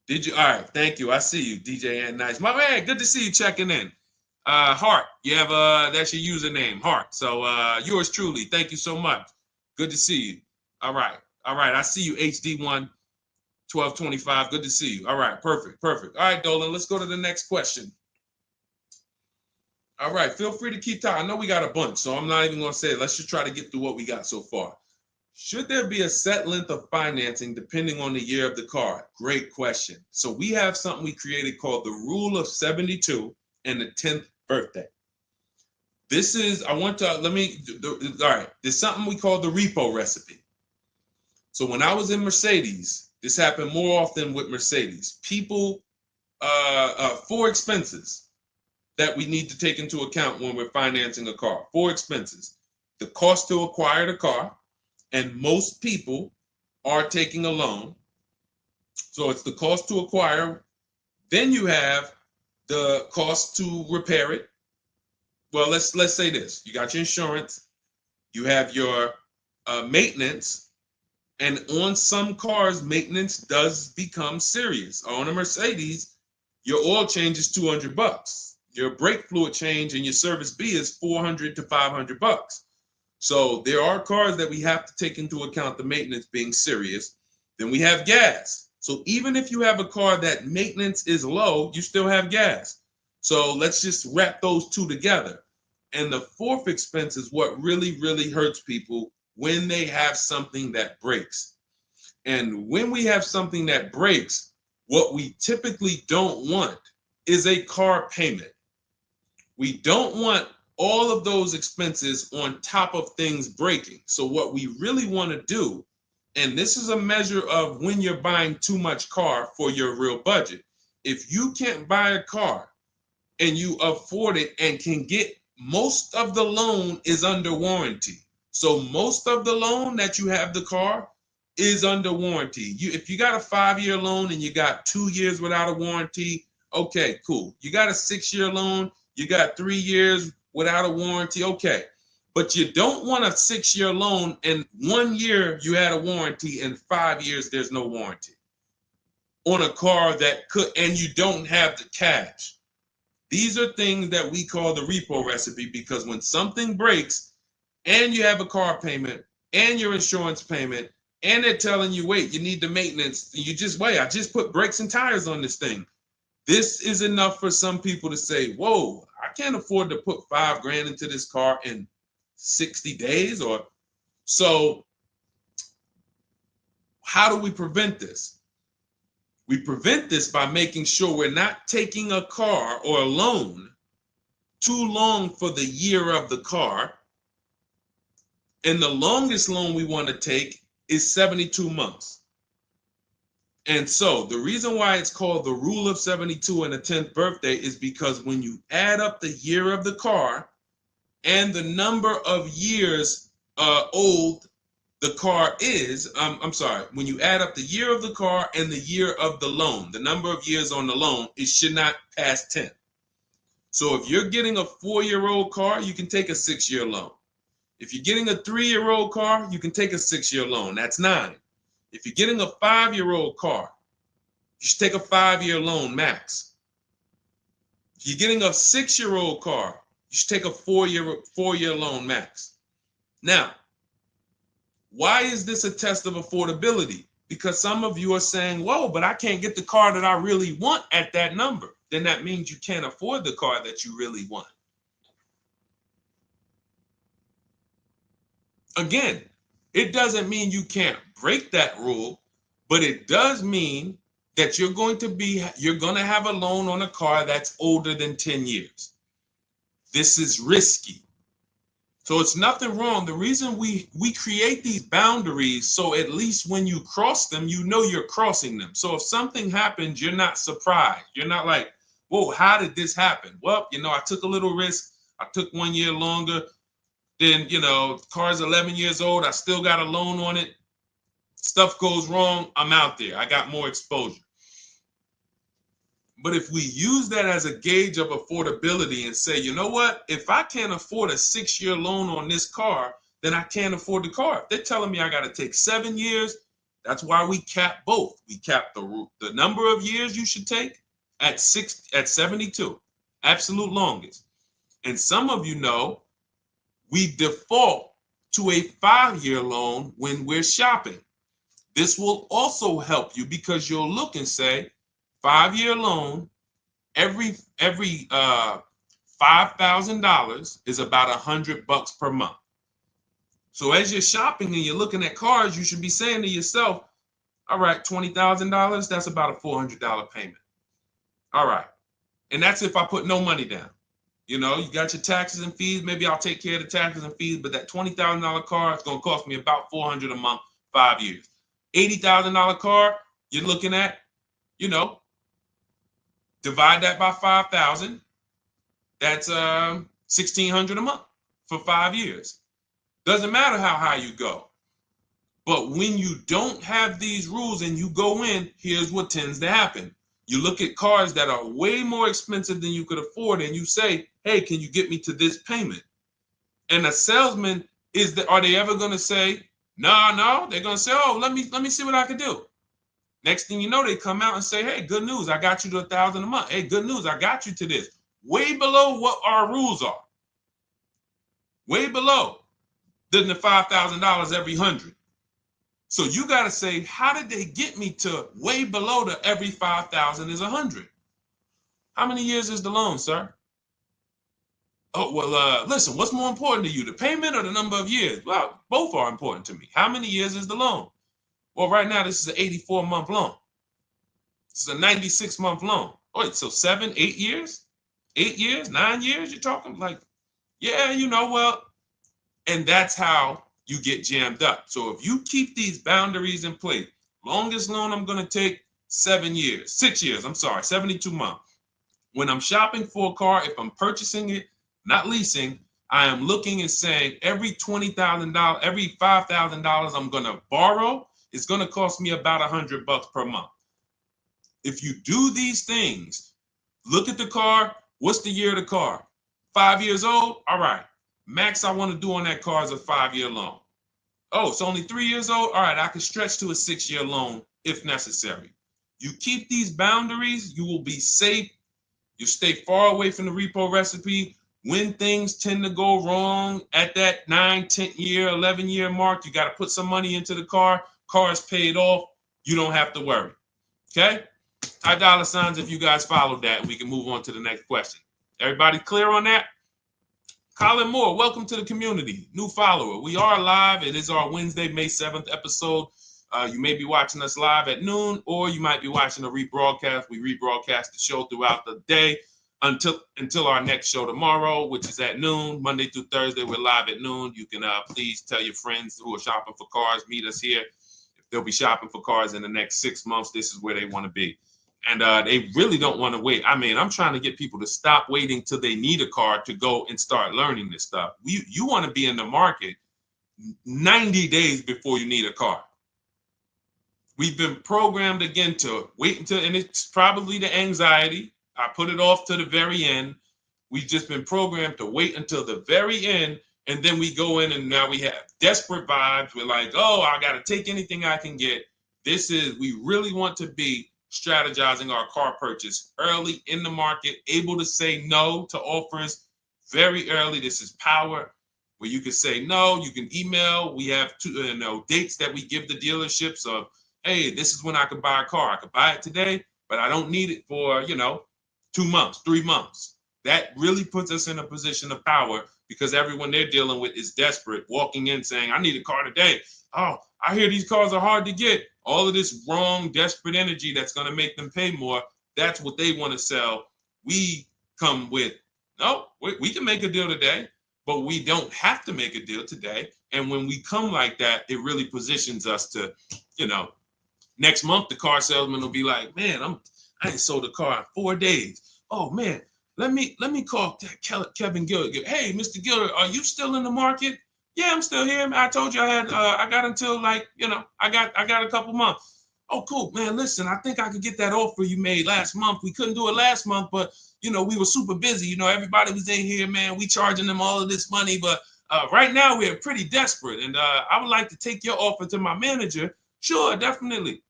S1: Did you? All right. Thank you. I see you, DJ and Nice. My man, good to see you checking in. Hart, you have that's your username, Hart. So yours truly. Thank you so much. Good to see you. All right. I see you, HD1 1225. Good to see you. All right, perfect. All right, Dolan, let's go to the next question. All right, feel free to keep talking. I know we got a bunch, so I'm not even going to say it. Let's just try to get through what we got so far. Should there be a set length of financing depending on the year of the car? Great question. So we have something we created called the Rule of 72 and the 10th birthday. This is, all right, there's something we call the repo recipe. So when I was in Mercedes, this happened more often with Mercedes. People, 4 expenses that we need to take into account when we're financing a car. 4 expenses. The cost to acquire the car, and most people are taking a loan. So it's the cost to acquire. Then you have the cost to repair it. Well, let's say this. You got your insurance. You have your maintenance. And on some cars, maintenance does become serious. On a Mercedes, your oil change is $200. Your brake fluid change and your service B is $400 to $500. So there are cars that we have to take into account the maintenance being serious. Then we have gas. So even if you have a car that maintenance is low, you still have gas. So let's just wrap those 2 together. And the 4th expense is what really, really hurts people when they have something that breaks. And when we have something that breaks, what we typically don't want is a car payment. We don't want all of those expenses on top of things breaking. So what we really want to do, and this is a measure of when you're buying too much car for your real budget. If you can't buy a car and you afford it and can get, most of the loan is under warranty. So most of the loan that you have the car is under warranty. If you got a 5-year loan and you got 2 years without a warranty, okay, cool. You got a 6-year loan, you got 3 years without a warranty, okay. But you don't want a 6-year loan and 1 year you had a warranty and 5 years there's no warranty on a car that could, and you don't have the cash. These are things that we call the repo recipe, because when something breaks and you have a car payment and your insurance payment and they're telling you, wait, you need the maintenance, you just wait, I just put brakes and tires on this thing. This is enough for some people to say, whoa, I can't afford to put $5,000 into this car in 60 days. Or so how do we prevent this? We prevent this by making sure we're not taking a car or a loan too long for the year of the car. And the longest loan we want to take is 72 months. And so the reason why it's called the rule of 72 and the 10th birthday is because when you add up the year of the car and the number of years old the car is, I'm sorry, when you add up the year of the car and the year of the loan, the number of years on the loan, it should not pass 10. So if you're getting a 4-year-old car, you can take a 6-year loan. If you're getting a 3-year-old car, you can take a 6-year loan. That's 9. If you're getting a 5-year-old car, you should take a 5-year loan max. If you're getting a 6-year-old car, you should take a 4-year loan max. Now, why is this a test of affordability? Because some of you are saying, whoa, but I can't get the car that I really want at that number. Then that means you can't afford the car that you really want. Again, it doesn't mean you can't break that rule, but it does mean that you're going to have a loan on a car that's older than 10 years. This is risky. So it's nothing wrong. The reason we create these boundaries, so at least when you cross them, you know you're crossing them. So if something happens, you're not surprised. You're not like, whoa, how did this happen? Well, I took a little risk. I took 1 year longer. Then, the car's 11 years old. I still got a loan on it. Stuff goes wrong. I'm out there. I got more exposure. But if we use that as a gauge of affordability and say, you know what, if I can't afford a 6-year loan on this car, then I can't afford the car. If they're telling me I got to take 7 years, that's why we cap both. We cap the number of years you should take at 72, absolute longest. And some of you know we default to a 5-year loan when we're shopping. This will also help you because you'll look and say, 5-year loan, every $5,000 is about $100 per month. So as you're shopping and you're looking at cars, you should be saying to yourself, all right, $20,000, that's about a $400 payment. All right. And that's if I put no money down. You got your taxes and fees. Maybe I'll take care of the taxes and fees, but that $20,000 car is going to cost me about $400 a month, 5 years. $80,000 car, you're looking at, divide that by 5,000. That's $1,600 a month for 5 years. Doesn't matter how high you go. But when you don't have these rules and you go in, here's what tends to happen. You look at cars that are way more expensive than you could afford, and you say, hey, can you get me to this payment? And a salesman, are they ever going to say, no? They're going to say, oh, let me see what I can do. Next thing you know, they come out and say, hey, good news, I got you to $1,000 a month. Hey, good news, I got you to this. Way below what our rules are. Way below than the $5,000 every 100. So you got to say, how did they get me to way below the every 5,000 is 100? How many years is the loan, sir? Oh, well, listen, what's more important to you, the payment or the number of years? Well, both are important to me. How many years is the loan? Well, right now, this is an 84-month loan. This is a 96-month loan. Wait, so 7, 8 years? 8 years, 9 years? You're talking like, yeah, well, and that's how you get jammed up. So if you keep these boundaries in place, longest loan I'm going to take 6 years, 72 months. When I'm shopping for a car, if I'm purchasing it, not leasing, I am looking and saying every $20,000, every $5,000 I'm going to borrow, it's going to cost me about $100 per month. If you do these things, look at the car. What's the year of the car? 5 years old? All right. Max I want to do on that car is a 5-year loan. Oh, it's only 3 years old? All right, I can stretch to a 6-year loan if necessary. You keep these boundaries, you will be safe. You stay far away from the repo recipe. When things tend to go wrong at that 9, 10 year, 11-year mark, you got to put some money into the car. Car is paid off. You don't have to worry. Okay? High dollar signs if you guys followed that. We can move on to the next question. Everybody clear on that? Colin Moore, welcome to the community. New follower. We are live. It is our Wednesday, May 7th episode. You may be watching us live at noon, or you might be watching a rebroadcast. We rebroadcast the show throughout the day until our next show tomorrow, which is at noon. Monday through Thursday, we're live at noon. You can please tell your friends who are shopping for cars, meet us here. If they'll be shopping for cars in the next 6 months. This is where they want to be. And they really don't want to wait. I mean, I'm trying to get people to stop waiting till they need a car to go and start learning this stuff. You want to be in the market 90 days before you need a car. We've been programmed again to wait until, and it's probably the anxiety. I put it off to the very end. We've just been programmed to wait until the very end, and then we go in and now we have desperate vibes. We're like, oh, I got to take anything I can get. We really want to be strategizing our car purchase early in the market, able to say no to offers very early. This is power, where you can say no, you can email. We have dates that we give the dealerships of, hey, this is when I could buy a car. I could buy it today, but I don't need it for, 2 months, 3 months. That really puts us in a position of power because everyone they're dealing with is desperate, walking in saying, I need a car today. Oh, I hear these cars are hard to get. All of this wrong, desperate energy that's going to make them pay more. That's what they want to sell. We come with, no, we can make a deal today, but we don't have to make a deal today. And when we come like that, it really positions us to, next month, the car salesman will be like, man, I ain't sold a car in 4 days. Oh man, let me call Kevin Gilder. Hey, Mr. Gilder, are you still in the market? Yeah, I'm still here. I told you I got until I got a couple months. Oh, cool, man. Listen, I think I could get that offer you made last month. We couldn't do it last month, but we were super busy. Everybody was in here, man. We charging them all of this money, but right now we're pretty desperate, and I would like to take your offer to my manager. Sure, definitely.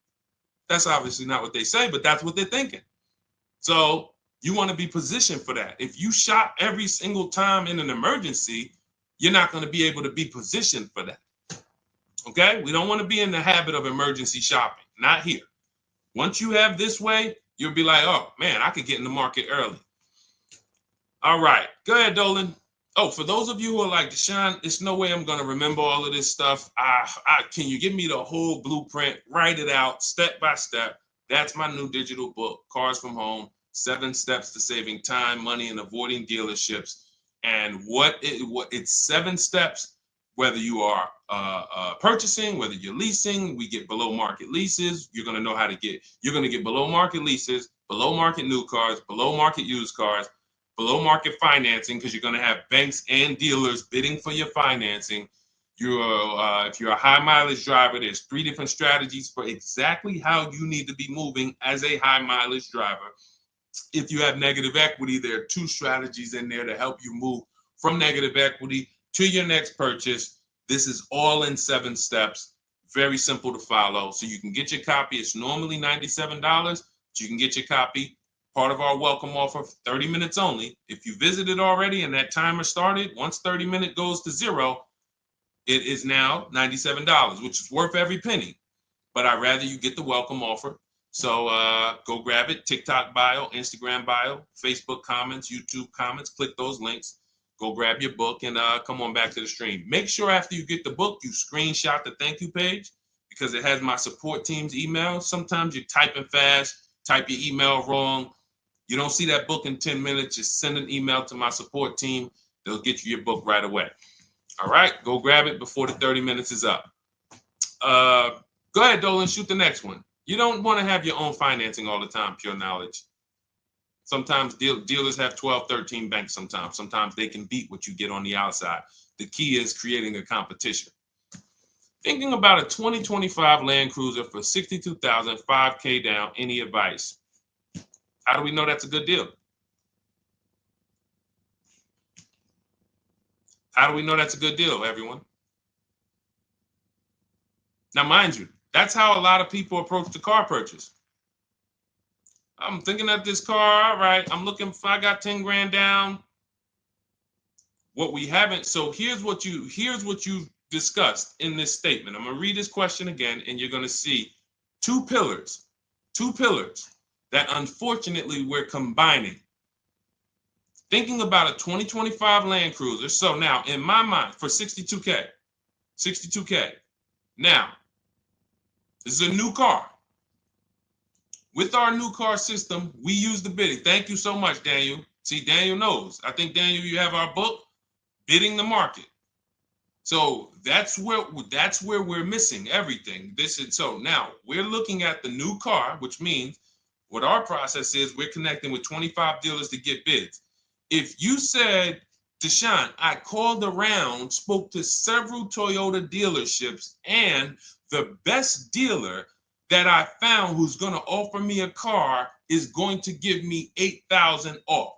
S1: That's obviously not what they say, but that's what they're thinking. So you want to be positioned for that. If you shop every single time in an emergency, you're not going to be able to be positioned for that. Okay? We don't want to be in the habit of emergency shopping. Not here. Once you have this way, you'll be like, oh, man, I could get in the market early. All right. Go ahead, Dolan. Oh, for those of you who are like, Deshone, there's no way I'm going to remember all of this stuff. Can you give me the whole blueprint? Write it out step by step. That's my new digital book, Cars from Home, 7 Steps to Saving Time, Money, and Avoiding Dealerships. And it's 7 steps, whether you are purchasing, whether you're leasing. We get below market leases. You're going to get below market leases, below market new cars, below market used cars, below market financing, because you're going to have banks and dealers bidding for your financing. If you're a high mileage driver, there's 3 different strategies for exactly how you need to be moving as a high mileage driver. If you have negative equity, there are 2 strategies in there to help you move from negative equity to your next purchase. This is all in 7 steps. Very simple to follow. So you can get your copy. It's normally $97, but you can get your copy. Part of our welcome offer, 30 minutes only. If you visited already and that timer started, once 30 minutes goes to 0, it is now $97, which is worth every penny. But I'd rather you get the welcome offer. So go grab it. TikTok bio, Instagram bio, Facebook comments, YouTube comments. Click those links. Go grab your book and come on back to the stream. Make sure after you get the book, you screenshot the thank you page because it has my support team's email. Sometimes you're typing fast, type your email wrong. You don't see that book in 10 minutes, just send an email to my support team. They'll get you your book right away. All right, go grab it before the 30 minutes is up. Go ahead, Dolan, shoot the next one. You don't want to have your own financing all the time, pure knowledge. Sometimes dealers have 12, 13 banks sometimes. Sometimes they can beat what you get on the outside. The key is creating a competition. Thinking about a 2025 Land Cruiser for $62,000, $5K down, any advice? How do we know that's a good deal? How do we know that's a good deal, everyone? Now, mind you, that's how a lot of people approach the car purchase. I'm thinking of this car, all right, I'm looking for, I got 10 grand down. What we haven't, so here's what you discussed in this statement. I'm gonna read this question again, and you're gonna see two pillars that unfortunately we're combining. Thinking about a 2025 Land Cruiser. So now in my mind for 62K. Now, this is a new car. With our new car system, we use the bidding. Thank you so much, Daniel. See, Daniel knows. I think, Daniel, you have our book, Bidding the Market. So that's where we're missing everything. So now we're looking at the new car, which means what our process is, we're connecting with 25 dealers to get bids. If you said, Deshone, I called around, spoke to several Toyota dealerships, and the best dealer that I found who's going to offer me a car is going to give me $8,000 off.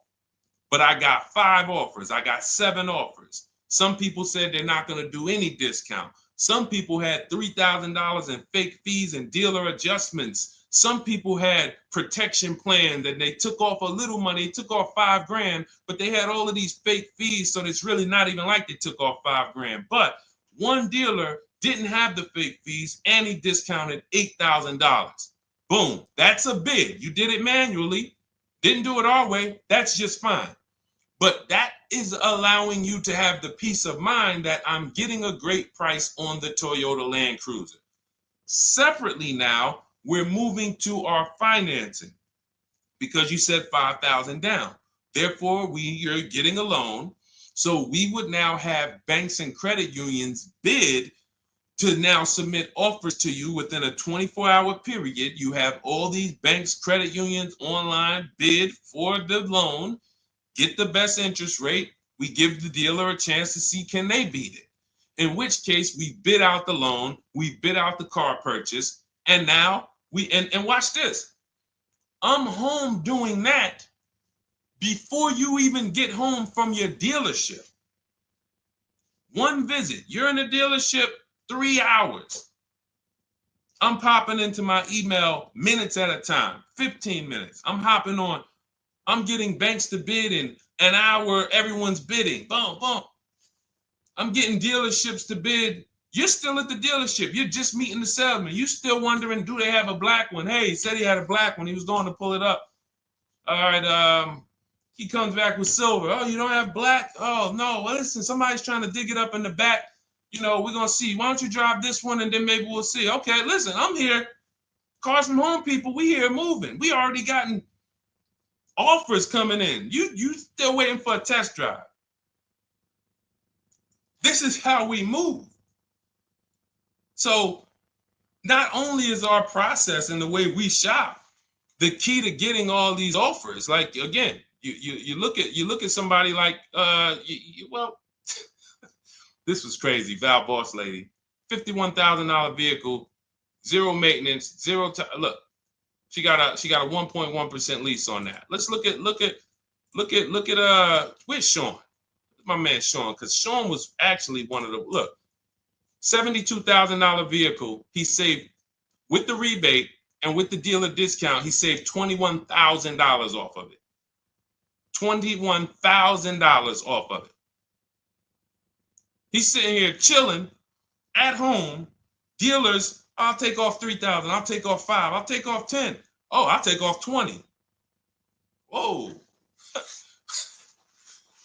S1: But I got 5 offers. I got 7 offers. Some people said they're not going to do any discount. Some people had $3,000 in fake fees and dealer adjustments. Some people had protection plans and they took off a little money, took off $5,000, but they had all of these fake fees. So it's really not even like they took off $5,000. But one dealer didn't have the fake fees and he discounted $8,000. Boom. That's a bid. You did it manually. Didn't do it our way. That's just fine. But that is allowing you to have the peace of mind that I'm getting a great price on the Toyota Land Cruiser. Separately now, we're moving to our financing because you said $5,000 down. Therefore, you're getting a loan. So we would now have banks and credit unions bid to now submit offers to you within a 24-hour period. You have all these banks, credit unions online bid for the loan. Get the best interest rate. We give the dealer a chance to see can they beat it. In which case we bid out the loan, we bid out the car purchase, and now and watch this. I'm home doing that before you even get home from your dealership. One visit, you're in the dealership 3 hours. I'm popping into my email minutes at a time, 15 minutes. I'm hopping on. I'm getting banks to bid in an hour. Everyone's bidding. Boom, boom. I'm getting dealerships to bid. You're still at the dealership. You're just meeting the salesman. You're still wondering, do they have a black one? Hey, he said he had a black one. He was going to pull it up. All right. He comes back with silver. Oh, you don't have black? Oh, no. Well, listen, somebody's trying to dig it up in the back. We're going to see. Why don't you drive this one and then maybe we'll see. Okay, listen, I'm here. Cars from Home people, we here moving. We already gotten offers coming in. You still waiting for a test drive. This is how we move. So not only is our process and the way we shop the key to getting all these offers, like again, you look at somebody like this was crazy. Val Boss lady, $51,000 vehicle, zero maintenance, zero time. Look, she got a 1.1% lease on that. Let's look at where's Sean? My man Sean, because Sean was actually one of the $72,000 vehicle. He saved with the rebate and with the dealer discount. He saved $21,000 off of it. $21,000 off of it. He's sitting here chilling at home. Dealers, I'll take off 3,000. I'll take off 5. I'll take off 10. Oh, I'll take off 20. Whoa.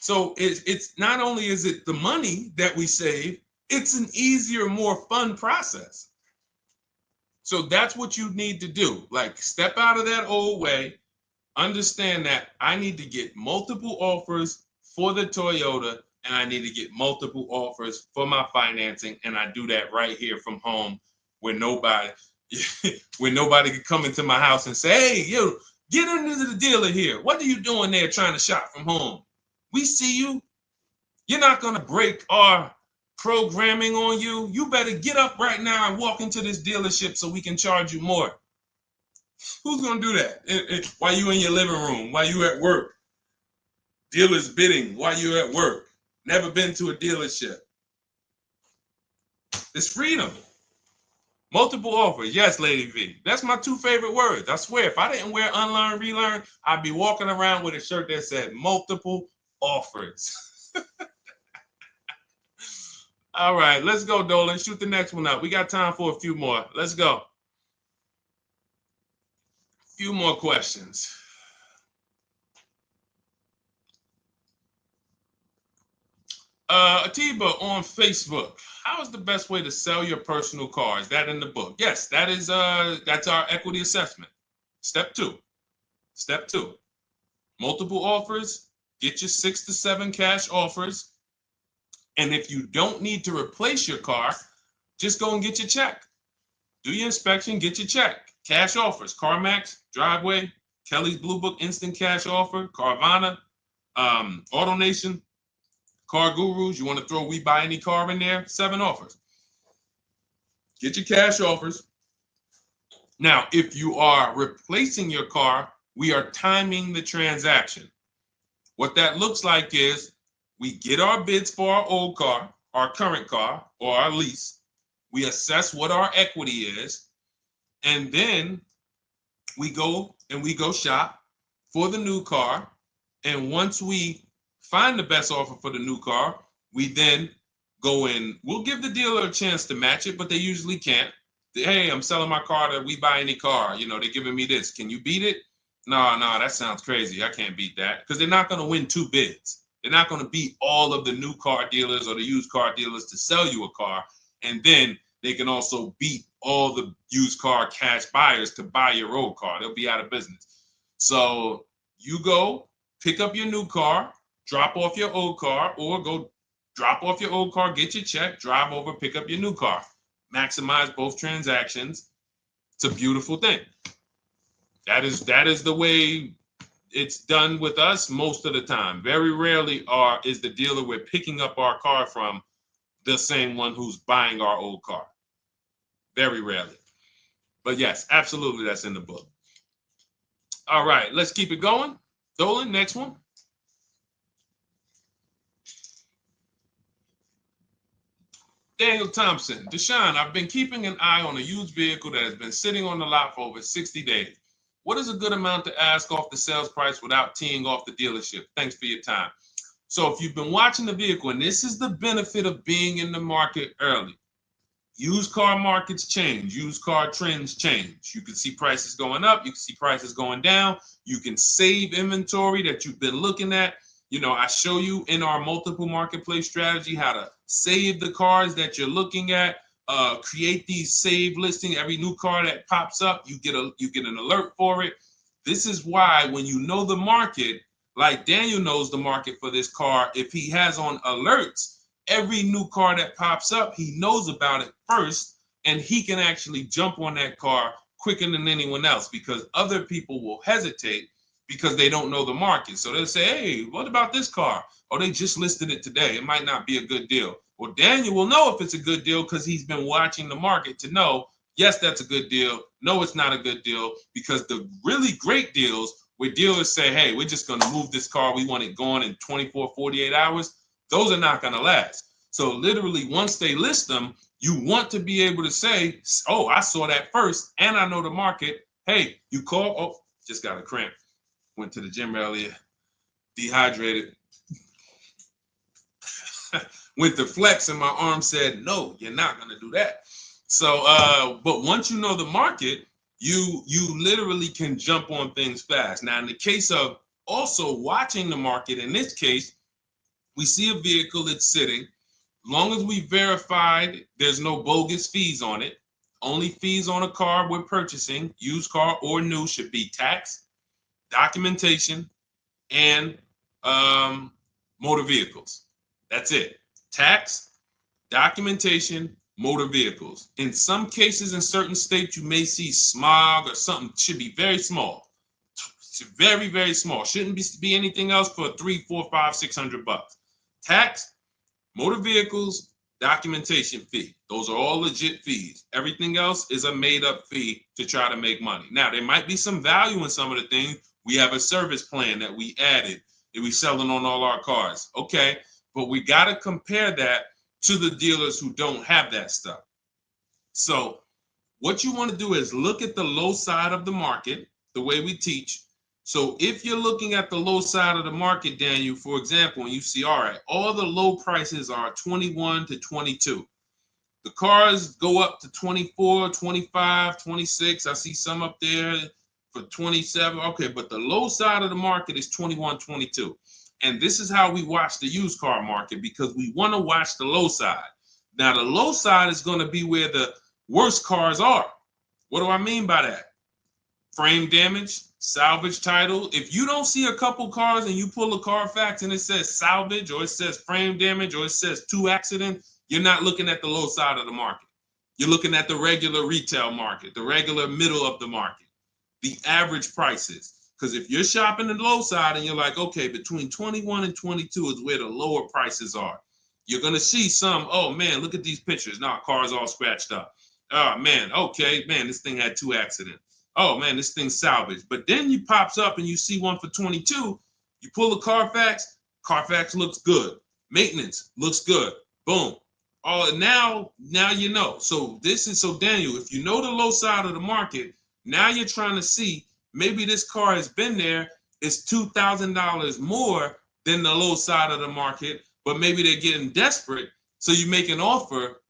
S1: So it's not only is it the money that we save, it's an easier, more fun process. So that's what you need to do. Like, step out of that old way. Understand that I need to get multiple offers for the Toyota, and I need to get multiple offers for my financing, and I do that right here from home, where nobody can come into my house and say, hey, you get into the dealer here. What are you doing there trying to shop from home? We see you. You're not going to break our programming on you. You better get up right now and walk into this dealership so we can charge you more. Who's going to do that? While you in your living room, while you at work? Dealers bidding while you're at work. Never been to a dealership. It's freedom. Multiple offers. Yes, Lady V. That's my 2 favorite words. I swear, if I didn't wear unlearn, relearn, I'd be walking around with a shirt that said multiple offers. All right, let's go, Dolan. Shoot the next one up. We got time for a few more. Let's go. Few more questions. Atiba on Facebook. How is the best way to sell your personal car? Is that in the book? Yes, that is. That's our equity assessment. Step 2. Step 2. Multiple offers. Get your 6 to 7 cash offers, And if you don't need to replace your car, just go and get your check. Do your inspection, get your check. Cash offers, CarMax, Driveway, Kelly's Blue Book Instant Cash Offer, Carvana, AutoNation, Car Gurus. You want to throw We Buy Any Car in there? 7 offers. Get your cash offers. Now, if you are replacing your car, we are timing the transaction. What that looks like is we get our bids for our old car, our current car, or our lease. We assess what our equity is, and then we go shop for the new car. And once we find the best offer for the new car, we then go in. We'll give the dealer a chance to match it, but they usually can't. Hey, I'm selling my car to We Buy Any Car. You know, they're giving me this. Can you beat it? No, that sounds crazy. I can't beat that, because they're not going to win 2 bids. They're not going to beat all of the new car dealers or the used car dealers to sell you a car. And then they can also beat all the used car cash buyers to buy your old car. They'll be out of business. So you go pick up your new car, drop off your old car, or go drop off your old car, get your check, drive over, pick up your new car. Maximize both transactions. It's a beautiful thing. That is the way it's done with us most of the time. Very rarely is the dealer we're picking up our car from the same one who's buying our old car. Very rarely. But yes, absolutely, that's in the book. All right, let's keep it going. Dolan, next one. Daniel Thompson, Deshone, I've been keeping an eye on a used vehicle that has been sitting on the lot for over 60 days. What is a good amount to ask off the sales price without teeing off the dealership? Thanks for your time. So if you've been watching the vehicle, and this is the benefit of being in the market early, used car markets change, used car trends change. You can see prices going up, you can see prices going down, you can save inventory that you've been looking at. You know, I show you in our multiple marketplace strategy how to save the cars that you're looking at, create these save listing. Every new car that pops up, you get an alert for it. This is why when you know the market, like Daniel knows the market for this car, if he has on alerts, every new car that pops up, he knows about it first, and he can actually jump on that car quicker than anyone else, because other people will hesitate because they don't know the market. So they'll say, hey, what about this car? Oh, they just listed it today. It might not be a good deal. Well, Daniel will know if it's a good deal because he's been watching the market to know, yes, that's a good deal. No, it's not a good deal, because the really great deals where dealers say, hey, we're just going to move this car. We want it gone in 24, 48 hours. Those are not going to last. So literally, once they list them, you want to be able to say, oh, I saw that first and I know the market. Hey, you call, oh, just got a cramp. Went to the gym earlier, dehydrated. Went to flex and my arm said, no, you're not going to do that. So, but once you know the market, you literally can jump on things fast. Now, in the case of also watching the market, in this case, we see a vehicle that's sitting. As long as we verified there's no bogus fees on it, only fees on a car we're purchasing, used car or new, should be tax, documentation, and motor vehicles. That's it. Tax, documentation, motor vehicles. In some cases, in certain states, you may see smog or something. Should be very small. Very, very small. Shouldn't be anything else for $300, $400, $500, $600. Tax, motor vehicles, documentation fee. Those are all legit fees. Everything else is a made-up fee to try to make money. Now, there might be some value in some of the things. We have a service plan that we added that we selling on all our cars. Okay, but we got to compare that to the dealers who don't have that stuff. So what you want to do is look at the low side of the market, the way we teach. So if you're looking at the low side of the market, Daniel, for example, and you see, all right, all the low prices are 21 to 22. The cars go up to 24, 25, 26. I see some up there for 27. Okay, but the low side of the market is 21, 22. And this is how we watch the used car market, because we want to watch the low side. Now, the low side is going to be where the worst cars are. What do I mean by that? frame damage, salvage title. If you don't see a couple cars and you pull a Carfax and it says salvage or it says frame damage or it says 2 accident, you're not looking at the low side of the market. You're looking at the regular retail market, the regular middle of the market, the average prices. Because if you're shopping the low side and you're like, okay, between 21 and 22 is where the lower prices are, you're going to see some, oh man, look at these pictures. Now, car's all scratched up. Oh man, okay, man, this thing had 2 accidents. Oh man, this thing's salvaged. But then you pops up and you see one for 22. You pull the Carfax, Carfax looks good. Maintenance looks good. Boom. Oh, now you know. So Daniel, if you know the low side of the market, now you're trying to see maybe this car has been there. It's $2,000 more than the low side of the market, but maybe they're getting desperate. So you make an offer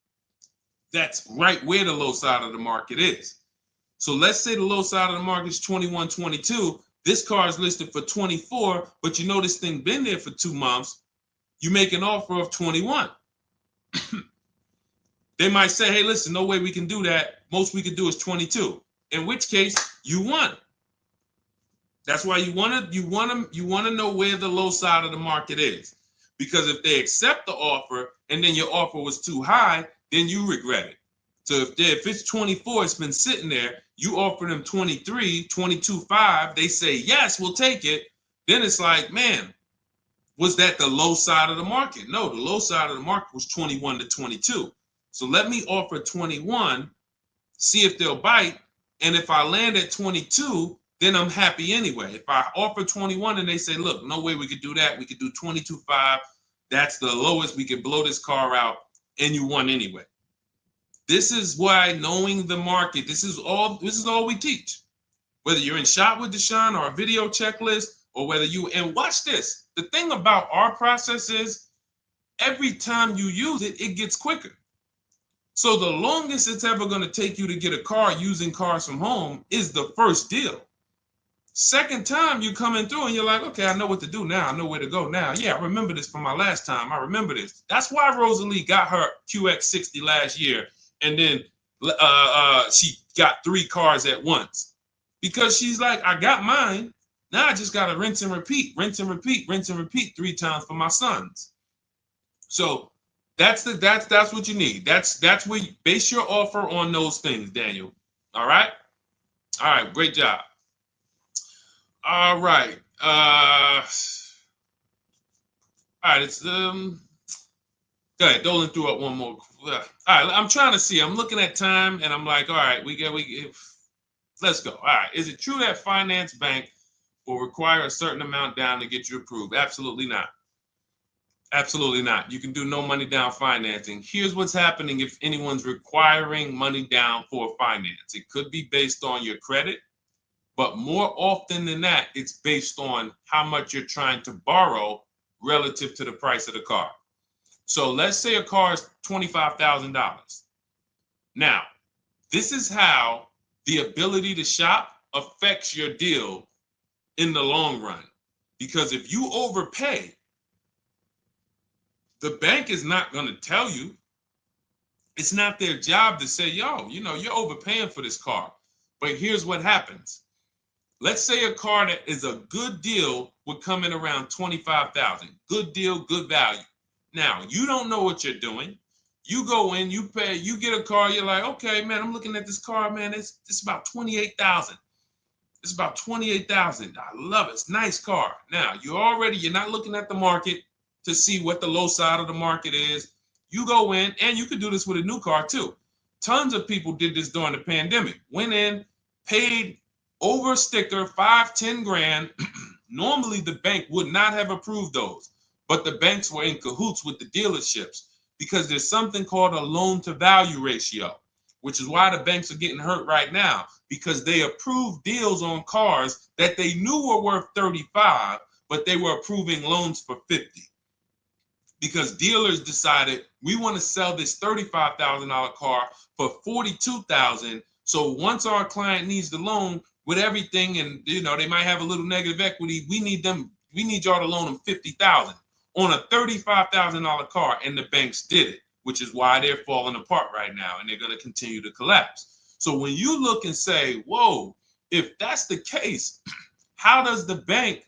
S1: that's right where the low side of the market is. So let's say the low side of the market is 21, 22. This car is listed for 24, but you know this thing been there for 2 months. You make an offer of 21. They might say, hey, listen, no way we can do that. Most we can do is 22. In which case, you won. That's why you want to know where the low side of the market is. Because if they accept the offer and then your offer was too high, then you regret it. So if it's 24, it's been sitting there, you offer them 23, 22.5, they say, yes, we'll take it. Then it's like, man, was that the low side of the market? No, the low side of the market was 21 to 22. So let me offer 21, see if they'll bite. And if I land at 22, then I'm happy anyway. If I offer 21 and they say, look, no way we could do that. We could do 22.5. That's the lowest. We could blow this car out and you won anyway. This is why knowing the market, this is all we teach. Whether you're in Shop with Deshone or a video checklist, or whether and watch this. The thing about our process is every time you use it, it gets quicker. So the longest it's ever going to take you to get a car using Cars from Home is the first deal. Second time you coming through and you're like, okay, I know what to do now. I know where to go now. Yeah, I remember this from my last time. I remember this. That's why Rosalie got her QX60 last year. And then she got 3 cars at once. Because she's like, I got mine. Now I just got to rinse and repeat 3 times for my sons. So that's what you need. That's where you base your offer on those things, Daniel. All right? All right, great job. All right. All right, it's go ahead, Dolan threw up one more. All right, I'm trying to see. I'm looking at time and I'm like, all right, let's go. All right. Is it true that finance bank will require a certain amount down to get you approved? Absolutely not. Absolutely not. You can do no money down financing. Here's what's happening if anyone's requiring money down for finance. It could be based on your credit, but more often than that, it's based on how much you're trying to borrow relative to the price of the car. So let's say a car is $25,000. Now, this is how the ability to shop affects your deal in the long run. Because if you overpay, the bank is not going to tell you. It's not their job to say, yo, you're overpaying for this car. But here's what happens. Let's say a car that is a good deal would come in around $25,000. Good deal, good value. Now, you don't know what you're doing. You go in, you pay, you get a car, you're like, okay, man, I'm looking at this car, man, it's about $28,000. It's about $28,000. I love it. It's a nice car. Now, you're not looking at the market to see what the low side of the market is. You go in, and you could do this with a new car too. Tons of people did this during the pandemic. Went in, paid over sticker, 5-10 grand. Normally, the bank would not have approved those, but the banks were in cahoots with the dealerships because there's something called a loan to value ratio, which is why the banks are getting hurt right now, because they approved deals on cars that they knew were worth 35, but they were approving loans for 50. Because dealers decided we want to sell this $35,000 car for $42,000. So once our client needs the loan with everything, and they might have a little negative equity, we need y'all to loan them $50,000 on a $35,000 car, and the banks did it, which is why they're falling apart right now, and they're going to continue to collapse. So when you look and say, whoa, if that's the case, how does the bank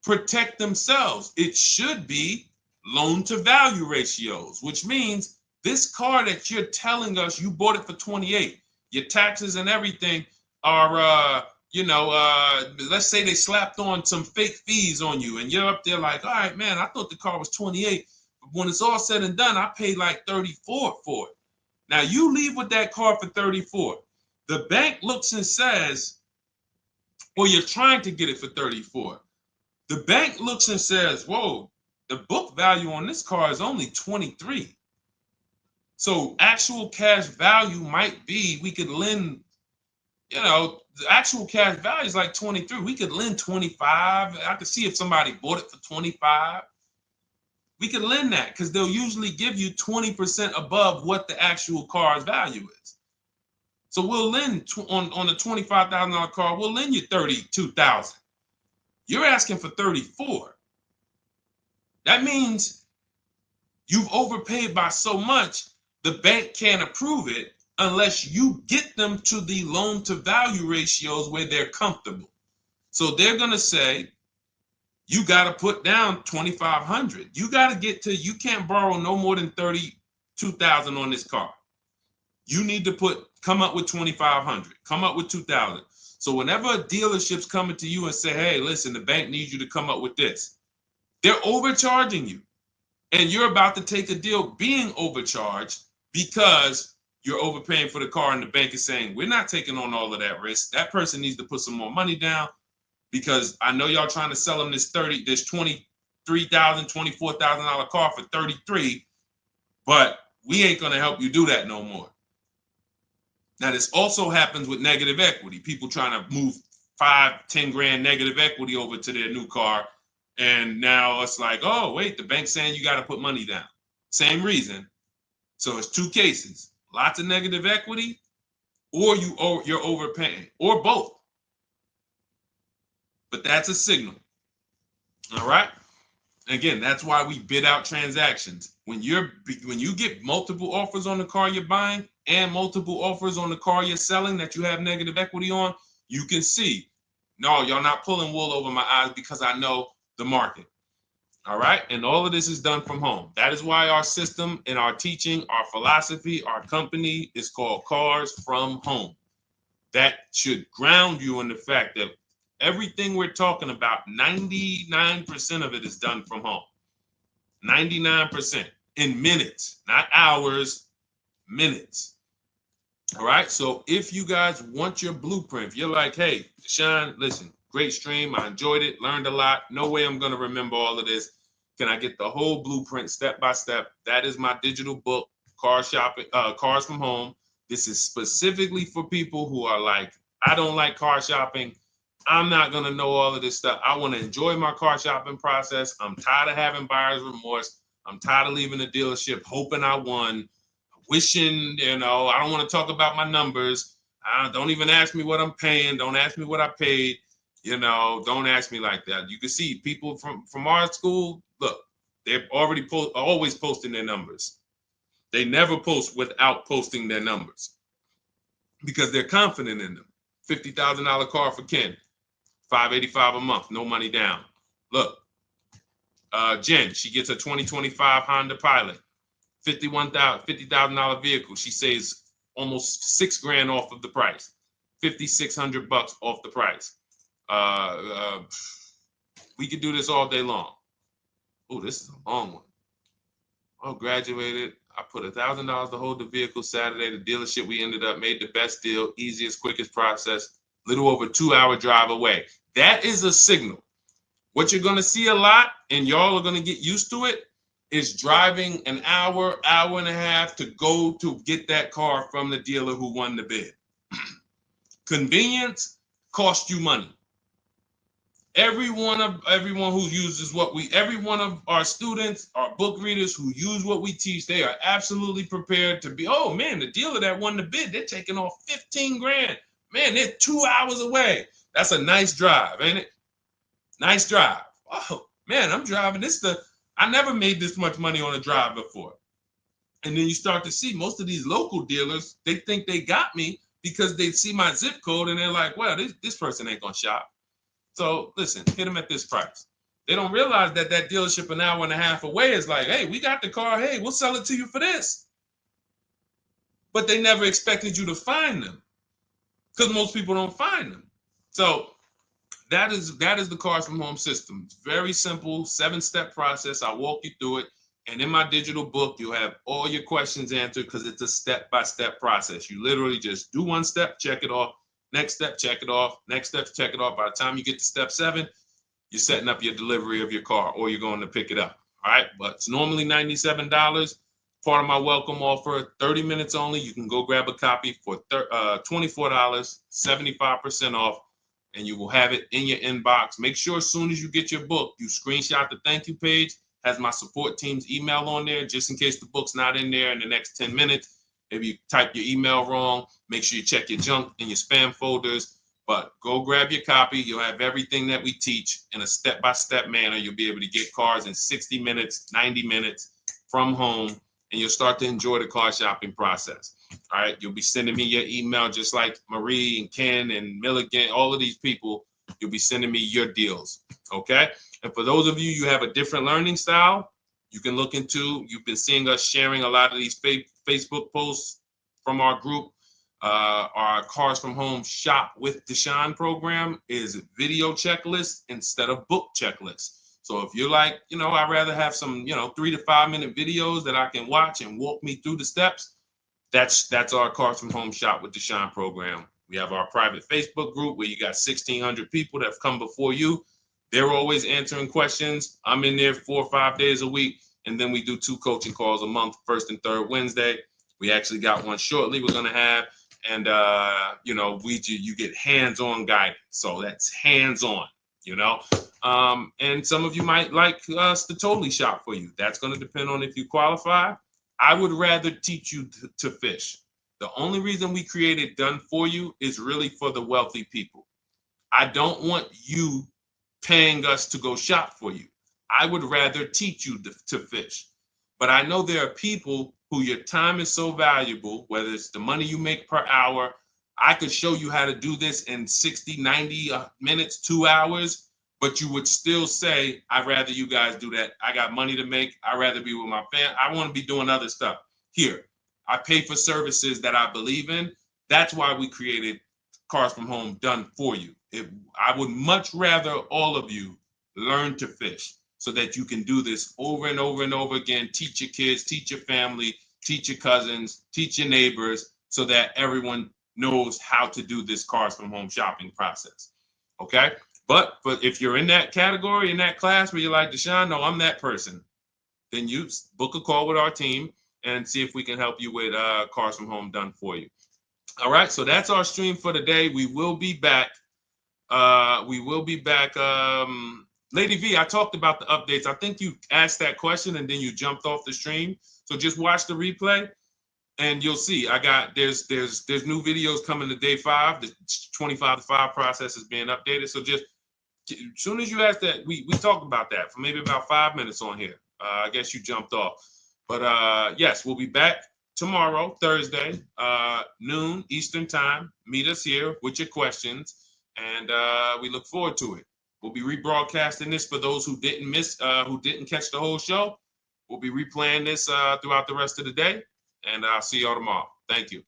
S1: protect themselves? It should be loan to value ratios, which means this car that you're telling us you bought it for 28, your taxes and everything are, let's say they slapped on some fake fees on you and you're up there like, all right, man, I thought the car was 28. But when it's all said and done, I paid like 34 for it. Now you leave with that car for 34. The bank looks and says, well, you're trying to get it for 34. The bank looks and says, whoa, the book value on this car is only 23. So actual cash value might be, we could lend, the actual cash value is like 23. We could lend 25. I could see if somebody bought it for 25. We could lend that because they'll usually give you 20% above what the actual car's value is. So we'll lend on a $25,000 car, we'll lend you $32,000. You're asking for 34. That means you've overpaid by so much, the bank can't approve it unless you get them to the loan to value ratios where they're comfortable. So they're going to say, you got to put down 2,500. You got to get to, you can't borrow no more than 32,000 on this car. You need to come up with 2,500, come up with 2,000. So whenever a dealership's coming to you and say, hey, listen, the bank needs you to come up with this, they're overcharging you. And you're about to take a deal being overcharged because you're overpaying for the car and the bank is saying, we're not taking on all of that risk. That person needs to put some more money down because I know y'all trying to sell them this $23,000, $24,000 car for 33, but we ain't going to help you do that no more. Now, this also happens with negative equity. People trying to move 5-10 grand negative equity over to their new car. And now it's like, oh, wait, the bank's saying you got to put money down. Same reason. So it's two cases, lots of negative equity, or you're overpaying, or both. But that's a signal. All right. Again, that's why we bid out transactions. When you get multiple offers on the car you're buying and multiple offers on the car you're selling that you have negative equity on, you can see, no, y'all not pulling wool over my eyes because I know the market. All right. And all of this is done from home. That is why our system and our teaching, our philosophy, our company is called Cars from Home. That should ground you in the fact that everything we're talking about, 99% of it is done from home. 99% in minutes, not hours, minutes. All right. So if you guys want your blueprint, if you're like, hey, Deshone, listen, great stream. I enjoyed it, learned a lot. No way I'm going to remember all of this. Can I get the whole blueprint step by step? That is my digital book, Cars from Home. This is specifically for people who are like, I don't like car shopping. I'm not going to know all of this stuff. I want to enjoy my car shopping process. I'm tired of having buyer's remorse. I'm tired of leaving the dealership hoping I won, wishing, I don't want to talk about my numbers. Don't even ask me what I'm paying. Don't ask me what I paid. Don't ask me like that. You can see people from our school, look, they're already always posting their numbers. They never post without posting their numbers because they're confident in them. $50,000 car for Ken, $585 a month, no money down. Look, Jen, she gets a 2025 Honda Pilot, $50,000 vehicle. She saves almost $6,000 off of the price, $5,600 off the price. We could do this all day long. Oh, this is a long one. Oh, graduated. I put $1,000 to hold the vehicle Saturday. The dealership we ended up made the best deal, easiest, quickest process, little over 2-hour drive away. That is a signal. What you're going to see a lot, and y'all are going to get used to it, is driving an hour, hour and a half to go to get that car from the dealer who won the bid. Convenience costs you money. Every one of our students, our book readers who use what we teach, they are absolutely prepared to be, oh man, the dealer that won the bid, they're taking off $15,000. Man, they're 2 hours away. That's a nice drive, ain't it? Nice drive. Oh man, I'm driving I never made this much money on a drive before. And then you start to see most of these local dealers, they think they got me, because they see my zip code and they're like, well, this person ain't gonna shop. So listen, hit them at this price. They don't realize that that dealership an hour and a half away is like, hey, we got the car. Hey, we'll sell it to you for this. But they never expected you to find them because most people don't find them. So that is the Cars from Home system. It's very simple, 7-step process. I'll walk you through it. And in my digital book, you'll have all your questions answered because it's a step-by-step process. You literally just do one step, check it off. Next step, check it off. Next step, check it off. By the time you get to step 7, you're setting up your delivery of your car or you're going to pick it up. All right. But it's normally $97. Part of my welcome offer, 30 minutes only. You can go grab a copy for $24, 75% off, and you will have it in your inbox. Make sure as soon as you get your book, you screenshot the thank you page, has my support team's email on there, just in case the book's not in there in the next 10 minutes. If you type your email wrong, make sure you check your junk and your spam folders. But go grab your copy. You'll have everything that we teach in a step-by-step manner. You'll be able to get cars in 60 minutes, 90 minutes from home, and you'll start to enjoy the car shopping process. All right. You'll be sending me your email just like Marie and Ken and Milligan, all of these people. You'll be sending me your deals. Okay. And for those of you, you have a different learning style, you can look into, you've been seeing us sharing a lot of these Facebook posts from our group. Our Cars from Home Shop with Deshone program is video checklist instead of book checklist. So if you're like, I'd rather have some, 3 to 5 minute videos that I can watch and walk me through the steps, that's our Cars from Home Shop with Deshone program. We have our private Facebook group where you got 1,600 people that have come before you. They're always answering questions. I'm in there 4 or 5 days a week. And then we do 2 coaching calls a month, first and third Wednesday. We actually got one shortly we're going to have. And, you get hands-on guidance. So that's hands-on, and some of you might like us to totally shop for you. That's going to depend on if you qualify. I would rather teach you to fish. The only reason we created Done For You is really for the wealthy people. I don't want you paying us to go shop for you. I would rather teach you to fish. But I know there are people who your time is so valuable, whether it's the money you make per hour. I could show you how to do this in 60, 90 minutes, 2 hours, but you would still say, I'd rather you guys do that. I got money to make. I'd rather be with my family. I want to be doing other stuff. Here, I pay for services that I believe in. That's why we created Cars from Home Done For You. I would much rather all of you learn to fish so that you can do this over and over and over again. Teach your kids, teach your family, teach your cousins, teach your neighbors, so that everyone knows how to do this Cars from Home shopping process. Okay? But if you're in that category, in that class where you're like, Deshone, no, I'm that person, then you book a call with our team and see if we can help you with Cars from Home Done For You. All right, so that's our stream for today. We will be back. Lady V, I talked about the updates. I think you asked that question and then you jumped off the stream. So just watch the replay and you'll see. There's new videos coming to day 5. The 25 to 5 process is being updated. So just as soon as you asked that, we talked about that for maybe about 5 minutes on here. I guess you jumped off. But yes, we'll be back tomorrow, Thursday, noon Eastern time. Meet us here with your questions, and we look forward to it. We'll be rebroadcasting this for those who didn't catch the whole show. We'll be replaying this throughout the rest of the day, and I'll see y'all tomorrow. Thank you.